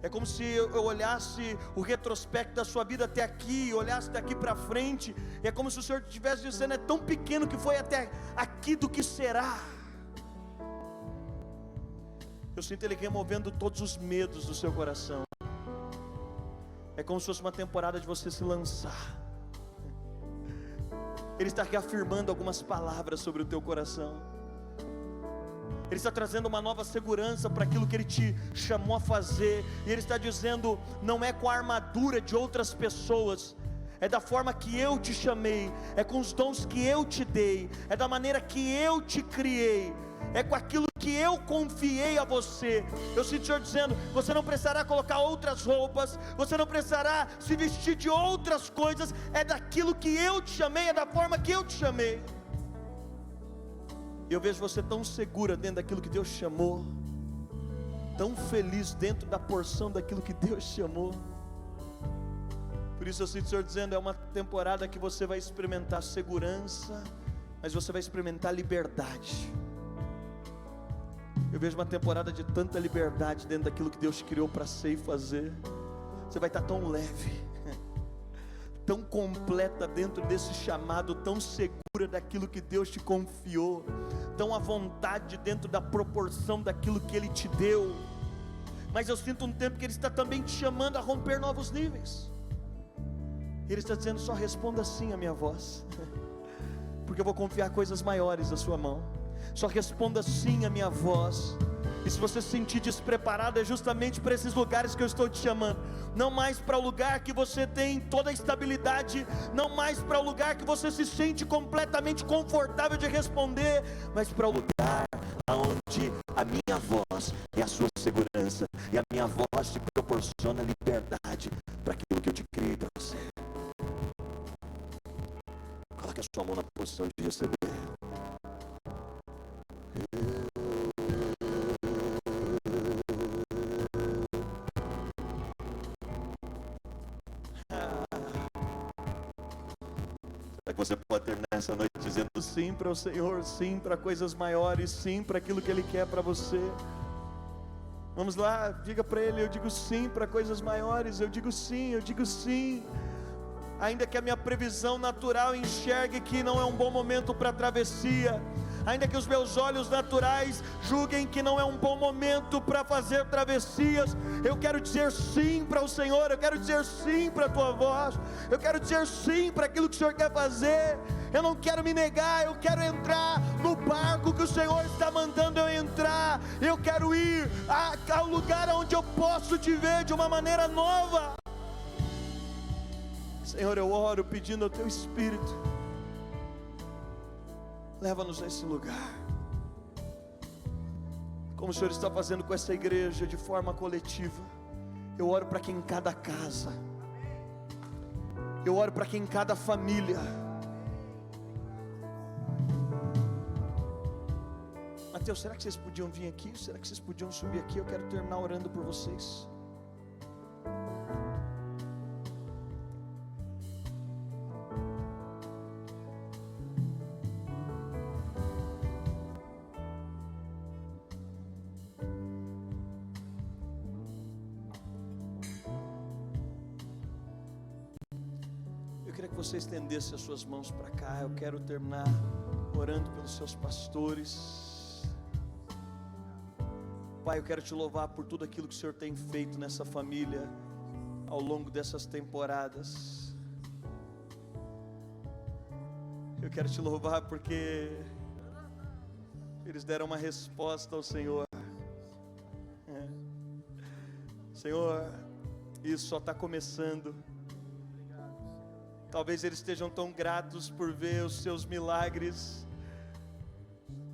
S4: É como se eu olhasse o retrospecto da sua vida até aqui, olhasse daqui para frente. É como se o Senhor estivesse dizendo: é tão pequeno que foi até aqui do que será. Eu sinto Ele removendo todos os medos do seu coração. É como se fosse uma temporada de você se lançar. Ele está reafirmando algumas palavras sobre o teu coração. Ele está trazendo uma nova segurança para aquilo que Ele te chamou a fazer. E Ele está dizendo: não é com a armadura de outras pessoas, é da forma que eu te chamei, é com os dons que eu te dei, é da maneira que eu te criei, é com aquilo que eu confiei a você. Eu sinto o Senhor dizendo: você não precisará colocar outras roupas, você não precisará se vestir de outras coisas, é daquilo que eu te chamei, é da forma que eu te chamei. E eu vejo você tão segura dentro daquilo que Deus chamou, tão feliz dentro da porção daquilo que Deus chamou. Por isso eu sinto o Senhor dizendo: é uma temporada que você vai experimentar segurança, mas você vai experimentar liberdade. Eu vejo uma temporada de tanta liberdade dentro daquilo que Deus criou para ser e fazer. Você vai estar tão leve, tão completa dentro desse chamado, tão segura daquilo que Deus te confiou, tão à vontade dentro da proporção daquilo que Ele te deu. Mas eu sinto um tempo que Ele está também te chamando a romper novos níveis. Ele está dizendo: só responda sim à minha voz, porque eu vou confiar coisas maiores na sua mão. Só responda sim à minha voz. E se você se sentir despreparado, é justamente para esses lugares que eu estou te chamando. Não mais para o lugar que você tem toda a estabilidade, não mais para o lugar que você se sente completamente confortável de responder, mas para o lugar onde a minha voz é a sua segurança, e a minha voz te proporciona liberdade para aquilo que eu te criei para você. Coloque a sua mão na posição de receber. Você pode terminar essa noite dizendo sim para o Senhor, sim para coisas maiores, sim para aquilo que Ele quer para você. Vamos lá, diga para Ele: eu digo sim para coisas maiores, eu digo sim, eu digo sim. Ainda que a minha previsão natural enxergue que não é um bom momento para a travessia, ainda que os meus olhos naturais julguem que não é um bom momento para fazer travessias, eu quero dizer sim para o Senhor, eu quero dizer sim para a tua voz, eu quero dizer sim para aquilo que o Senhor quer fazer. Eu não quero me negar, eu quero entrar no barco que o Senhor está mandando eu entrar. Eu quero ir ao lugar onde eu posso te ver de uma maneira nova. Senhor, eu oro pedindo ao teu Espírito, leva-nos a esse lugar, como o Senhor está fazendo com essa igreja de forma coletiva. Eu oro para que em cada casa, eu oro para que em cada família, Mateus, será que vocês podiam vir aqui? Será que vocês podiam subir aqui? Eu quero terminar orando por vocês. Eu queria que você estendesse as suas mãos para cá. Eu quero terminar orando pelos seus pastores. Pai, eu quero te louvar por tudo aquilo que o Senhor tem feito nessa família ao longo dessas temporadas. Eu quero te louvar porque eles deram uma resposta ao Senhor. Senhor, isso só está começando. Talvez eles estejam tão gratos por ver os seus milagres,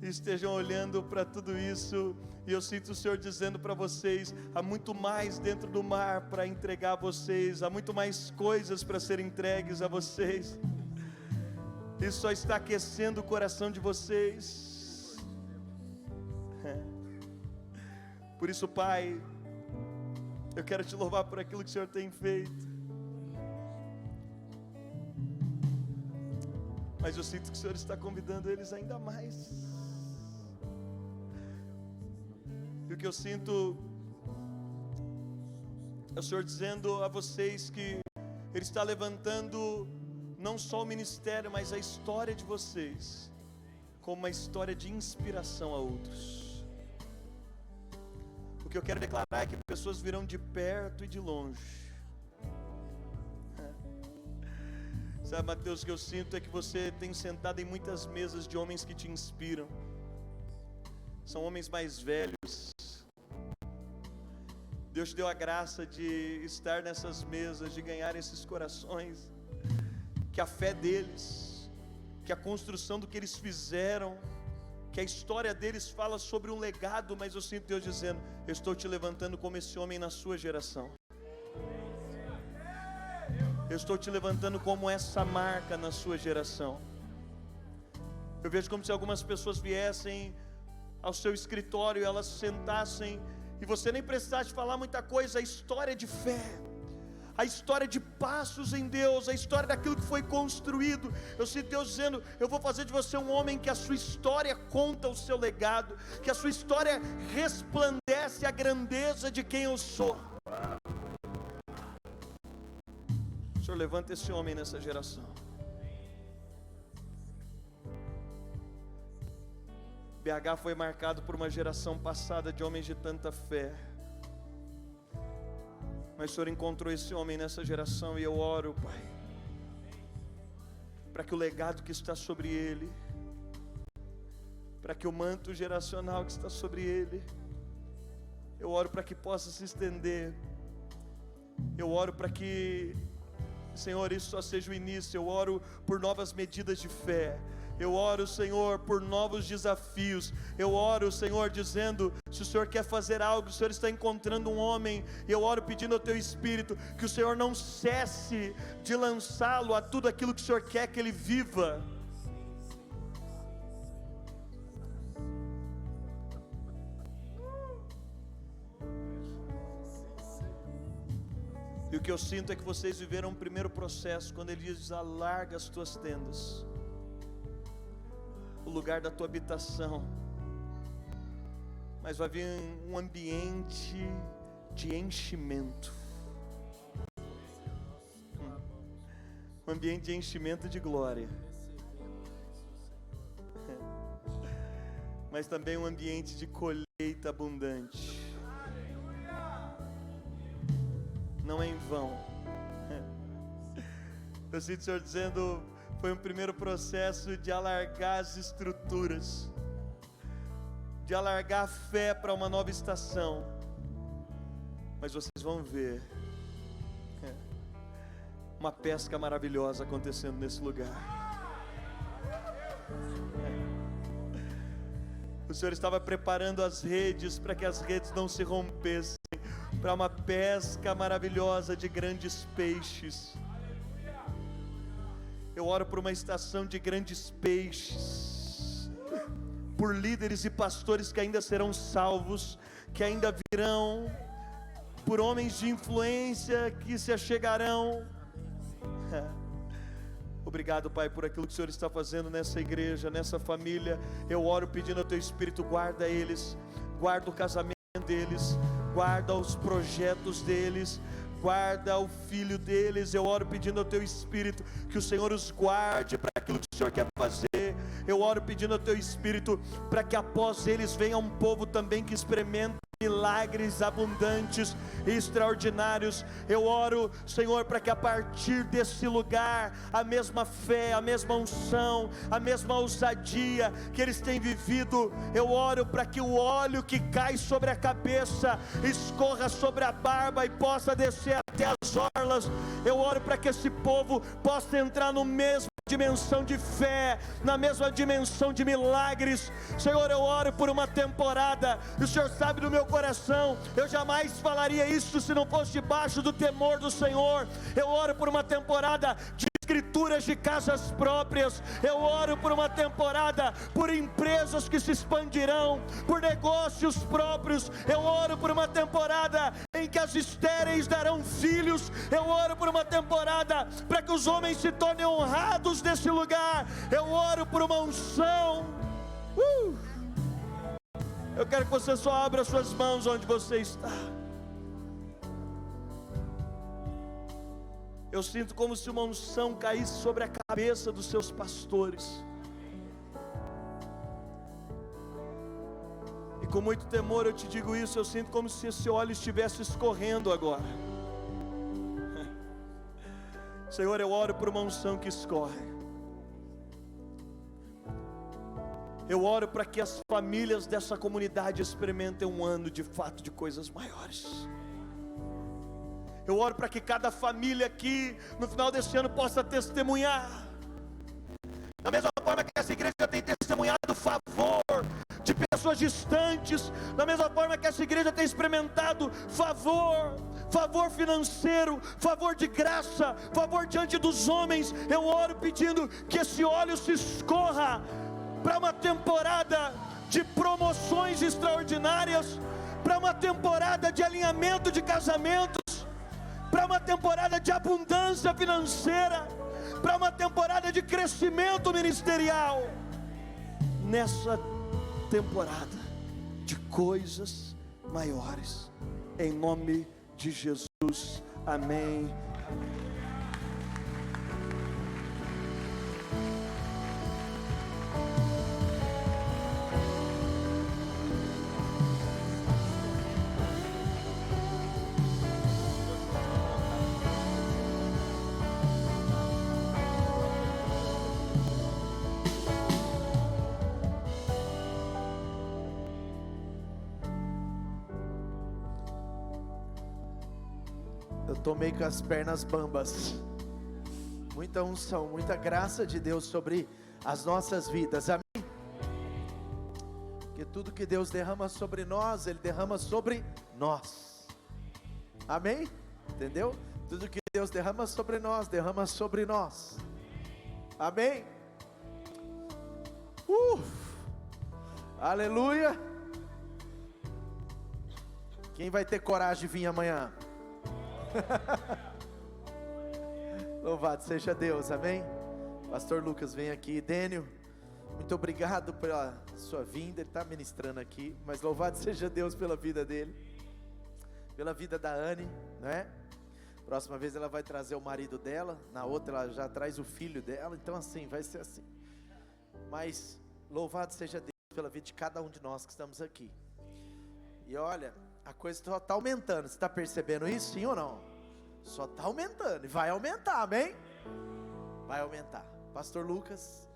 S4: e estejam olhando para tudo isso, e eu sinto o Senhor dizendo para vocês: há muito mais dentro do mar para entregar a vocês, há muito mais coisas para serem entregues a vocês. Isso só está aquecendo o coração de vocês. Por isso, Pai, eu quero te louvar por aquilo que o Senhor tem feito. Mas eu sinto que o Senhor está convidando eles ainda mais. E o que eu sinto é o Senhor dizendo a vocês que Ele está levantando não só o ministério, mas a história de vocês como uma história de inspiração a outros. O que eu quero declarar é que pessoas virão de perto e de longe. Sabe, Mateus, o que eu sinto é que você tem sentado em muitas mesas de homens que te inspiram. São homens mais velhos. Deus te deu a graça de estar nessas mesas, de ganhar esses corações. Que a fé deles, que a construção do que eles fizeram, que a história deles fala sobre um legado. Mas eu sinto Deus dizendo: eu estou te levantando como esse homem na sua geração. Eu estou te levantando como essa marca na sua geração. Eu vejo como se algumas pessoas viessem ao seu escritório, elas sentassem e você nem precisasse falar muita coisa. A história de fé, a história de passos em Deus, a história daquilo que foi construído. Eu sinto Deus dizendo: eu vou fazer de você um homem que a sua história conta o seu legado, que a sua história resplandece a grandeza de quem eu sou. Senhor, levanta esse homem nessa geração. BH foi marcado por uma geração passada de homens de tanta fé, mas o Senhor encontrou esse homem nessa geração, e eu oro, Pai, para que o legado que está sobre ele, para que o manto geracional que está sobre ele, eu oro para que possa se estender. Eu oro para que, Senhor, isso só seja o início. Eu oro por novas medidas de fé. Eu oro, Senhor, por novos desafios. Eu oro, Senhor, dizendo: se o Senhor quer fazer algo, o Senhor está encontrando um homem. Eu oro pedindo ao Teu Espírito que o Senhor não cesse de lançá-lo a tudo aquilo que o Senhor quer que ele viva. E o que eu sinto é que vocês viveram um primeiro processo, quando Ele diz: alarga as tuas tendas, o lugar da tua habitação. Mas vai vir um ambiente de enchimento, um ambiente de enchimento de glória. mas também um ambiente de colheita abundante. Não é em vão. Eu sinto o Senhor dizendo, foi um primeiro processo de alargar as estruturas, de alargar a fé para uma nova estação. Mas vocês vão ver uma pesca maravilhosa acontecendo nesse lugar. O Senhor estava preparando as redes para que as redes não se rompessem, para uma pesca maravilhosa de grandes peixes. Eu oro por uma estação de grandes peixes, por líderes e pastores que ainda serão salvos, que ainda virão, por homens de influência que se achegarão. Obrigado, Pai, por aquilo que o Senhor está fazendo nessa igreja, nessa família. Eu oro pedindo ao Teu Espírito, guarda eles, guarda o casamento deles, guarda os projetos deles, guarda o filho deles. Eu oro pedindo ao Teu Espírito que o Senhor os guarde para aquilo que o Senhor quer fazer. Eu oro pedindo ao Teu Espírito para que após eles venha um povo também que experimenta milagres abundantes e extraordinários. Eu oro, Senhor, para que a partir desse lugar, a mesma fé, a mesma unção, a mesma ousadia que eles têm vivido, eu oro para que o óleo que cai sobre a cabeça escorra sobre a barba e possa descer até as orlas. Eu oro para que esse povo possa entrar no mesmo dimensão de fé, na mesma dimensão de milagres. Senhor, eu oro por uma temporada, e o Senhor sabe do meu coração, eu jamais falaria isso se não fosse debaixo do temor do Senhor. Eu oro por uma temporada de escrituras de casas próprias. Eu oro por uma temporada, por empresas que se expandirão, por negócios próprios. Eu oro por uma temporada em que as estéreis darão filhos. Eu oro por uma temporada para que os homens se tornem honrados nesse lugar. Eu oro por uma unção. Eu quero que você só abra suas mãos onde você está. Eu sinto como se uma unção caísse sobre a cabeça dos seus pastores. E com muito temor eu te digo isso, eu sinto como se esse óleo estivesse escorrendo agora. Senhor, eu oro por uma unção que escorre. Eu oro para que as famílias dessa comunidade experimentem um ano de fato de coisas maiores. Eu oro para que cada família aqui no final desse ano possa testemunhar. Da mesma forma que essa igreja tem testemunhado favor de pessoas distantes, da mesma forma que essa igreja tem experimentado favor financeiro, favor de graça, favor diante dos homens. Eu oro pedindo que esse óleo se escorra para uma temporada de promoções extraordinárias, para uma temporada de alinhamento de casamentos, para uma temporada de abundância financeira, para uma temporada de crescimento ministerial, nessa temporada de coisas maiores, em nome de Jesus, amém.
S3: Eu tomei com as pernas bambas. Muita unção, muita graça de Deus sobre as nossas vidas, amém? Porque tudo que Deus derrama sobre nós, Ele derrama sobre nós, amém? Entendeu? Tudo que Deus derrama sobre nós, derrama sobre nós, amém? Aleluia! Quem vai ter coragem de vir amanhã? Louvado seja Deus, amém? Pastor Lucas vem aqui. Dênio, muito obrigado pela sua vinda. Ele está ministrando aqui, mas louvado seja Deus pela vida dele, pela vida da Anne, né? Próxima vez ela vai trazer o marido dela, na outra ela já traz o filho dela. Então assim, vai ser assim. Mas louvado seja Deus. pela vida de cada um de nós que estamos aqui. E olha, a coisa só está aumentando. Você está percebendo isso, sim ou não? Só está aumentando e vai aumentar, amém? Vai aumentar. Pastor Lucas.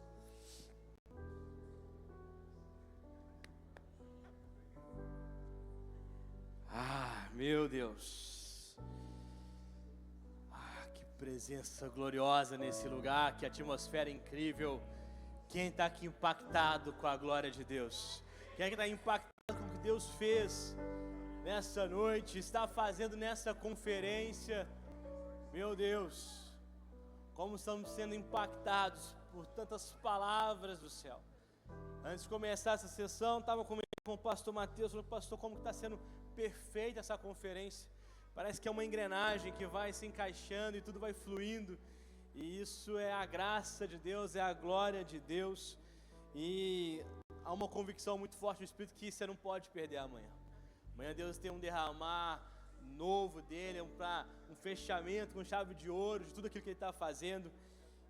S6: Meu Deus. Que presença gloriosa nesse lugar, que atmosfera incrível. Quem está aqui impactado com a glória de Deus? Quem é que está impactado com o que Deus fez nessa noite, está fazendo nessa conferência? Meu Deus, como estamos sendo impactados por tantas palavras do céu. Antes de começar essa sessão, estava com o pastor Mateus, falou: pastor, como está sendo perfeita essa conferência. Parece que é uma engrenagem que vai se encaixando e tudo vai fluindo. E isso é a graça de Deus, é a glória de Deus. E há uma convicção muito forte do Espírito que você não pode perder amanhã. Amanhã Deus tem um derramar novo dele, um fechamento com chave de ouro de tudo aquilo que Ele está fazendo.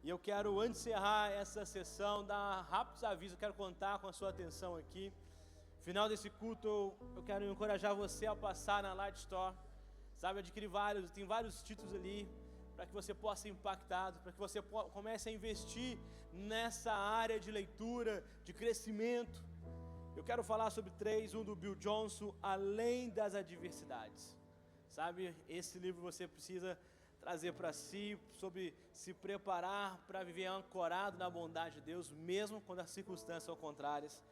S6: E eu quero, antes de encerrar essa sessão, dar rápidos avisos. Eu quero contar com a sua atenção aqui. No final desse culto, eu quero encorajar você a passar na Light Store, sabe, adquirir tem vários títulos ali, para que você possa ser impactado, para que você comece a investir nessa área de leitura, de crescimento. Eu quero falar sobre 3, um do Bill Johnson, Além das Adversidades. Sabe, esse livro você precisa trazer para si, sobre se preparar para viver ancorado na bondade de Deus, mesmo quando as circunstâncias são contrárias.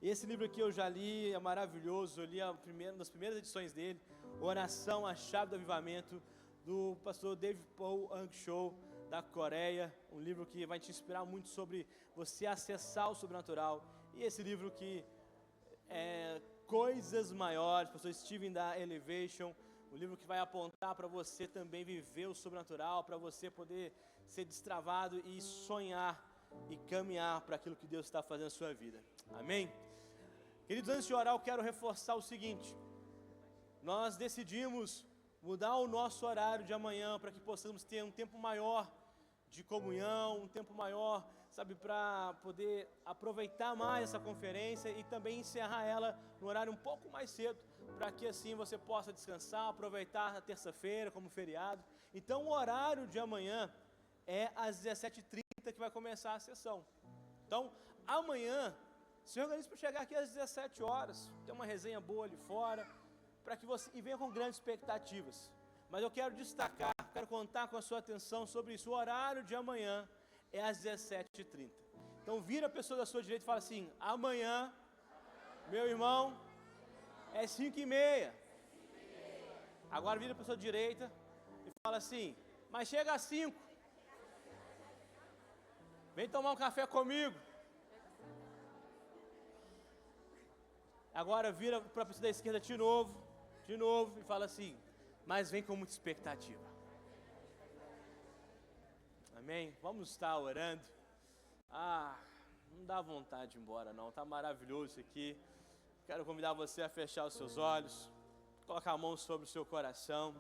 S6: Esse livro aqui eu já li, é maravilhoso, eu li uma das primeiras edições dele, Oração, a Chave do Avivamento, do pastor David Paul Ang Cho, da Coreia, um livro que vai te inspirar muito sobre você acessar o sobrenatural. E esse livro que é Coisas Maiores, pastor Stephen da Elevation, um livro que vai apontar para você também viver o sobrenatural, para você poder ser destravado e sonhar e caminhar para aquilo que Deus está fazendo na sua vida. Amém? Queridos, antes de orar, eu quero reforçar o seguinte: nós decidimos mudar o nosso horário de amanhã para que possamos ter um tempo maior de comunhão, um tempo maior, sabe, para poder aproveitar mais essa conferência e também encerrar ela no horário um pouco mais cedo, para que assim você possa descansar, aproveitar a terça-feira como feriado. Então o horário de amanhã é às 17h30 que vai começar a sessão. Então amanhã se organize para chegar aqui às 17 horas, tem uma resenha boa ali fora, para que você, e venha com grandes expectativas. Mas eu quero destacar, quero contar com a sua atenção sobre isso. O horário de amanhã é às 17h30. Então vira a pessoa da sua direita e fala assim: amanhã, meu irmão, é 5h30. Agora vira a pessoa da direita e fala assim: mas chega às 5. Vem tomar um café comigo. Agora vira para a pessoa da esquerda de novo, e fala assim: mas vem com muita expectativa. Amém? Vamos estar orando. Não dá vontade de ir embora não, está maravilhoso isso aqui. Quero convidar você a fechar os seus olhos, colocar a mão sobre o seu coração.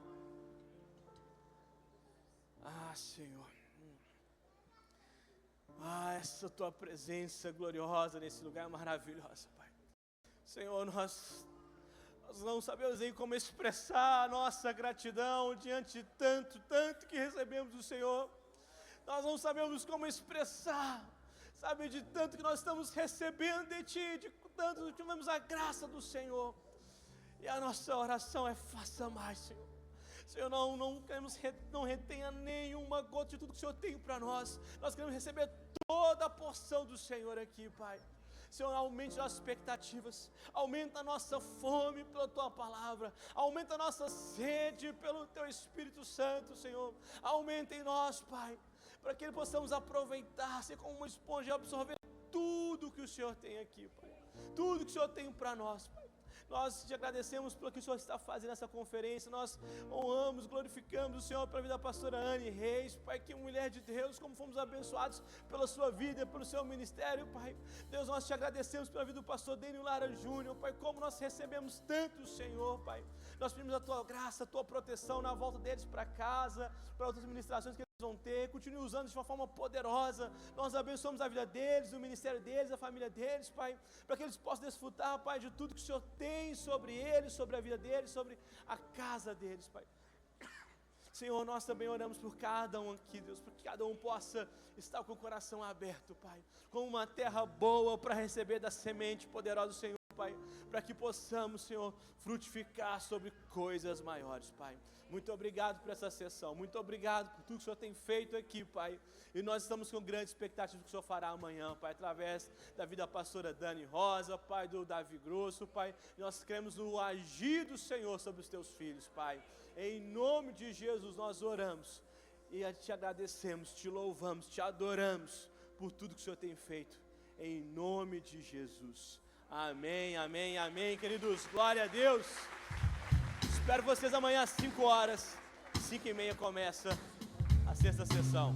S6: Senhor, essa tua presença gloriosa nesse lugar é maravilhosa, Pai. Senhor, nós não sabemos aí como expressar a nossa gratidão diante de tanto que recebemos do Senhor. Nós não sabemos como expressar, sabe, de tanto que nós estamos recebendo de Ti, de tanto que tivemos a graça do Senhor. E a nossa oração é: faça mais, Senhor. Senhor, não queremos, não retenha nenhuma gota de tudo que o Senhor tem para nós. Nós queremos receber toda a porção do Senhor aqui, Pai. Senhor, aumente nossas expectativas, aumenta a nossa fome pela Tua Palavra, aumenta a nossa sede pelo Teu Espírito Santo, Senhor. Aumenta em nós, Pai, para que possamos aproveitar, ser como uma esponja e absorver tudo que o Senhor tem aqui, Pai. Tudo que o Senhor tem para nós, Pai. Nós te agradecemos pelo que o Senhor está fazendo nessa conferência. Nós honramos, glorificamos o Senhor pela vida da pastora Anne Reis, Pai, que mulher de Deus, como fomos abençoados pela sua vida, pelo seu ministério, Pai. Deus, nós te agradecemos pela vida do pastor Dênio Lara Júnior, Pai, como nós recebemos tanto o Senhor, Pai. Nós pedimos a Tua graça, a Tua proteção na volta deles para casa, para outras ministrações que eles vão ter, continue usando de uma forma poderosa. Nós abençoamos a vida deles, o ministério deles, a família deles, Pai, para que eles possam desfrutar, Pai, de tudo que o Senhor tem sobre eles, sobre a vida deles, sobre a casa deles, Pai. Senhor, nós também oramos por cada um aqui, Deus, para que cada um possa estar com o coração aberto, Pai, com uma terra boa para receber da semente poderosa do Senhor, Pai, para que possamos, Senhor, frutificar sobre coisas maiores, Pai. Muito obrigado por essa sessão, muito obrigado por tudo que o Senhor tem feito aqui, Pai, e nós estamos com grande expectativa do que o Senhor fará amanhã, Pai, através da vida da pastora Dani Rosa, Pai, do Davi Grosso, Pai, nós cremos no agir do Senhor sobre os teus filhos, Pai. Em nome de Jesus nós oramos e te agradecemos, te louvamos, te adoramos por tudo que o Senhor tem feito, em nome de Jesus. Amém, amém, amém, queridos, glória a Deus. Espero vocês amanhã às 5 horas, 5h30 começa a sexta sessão.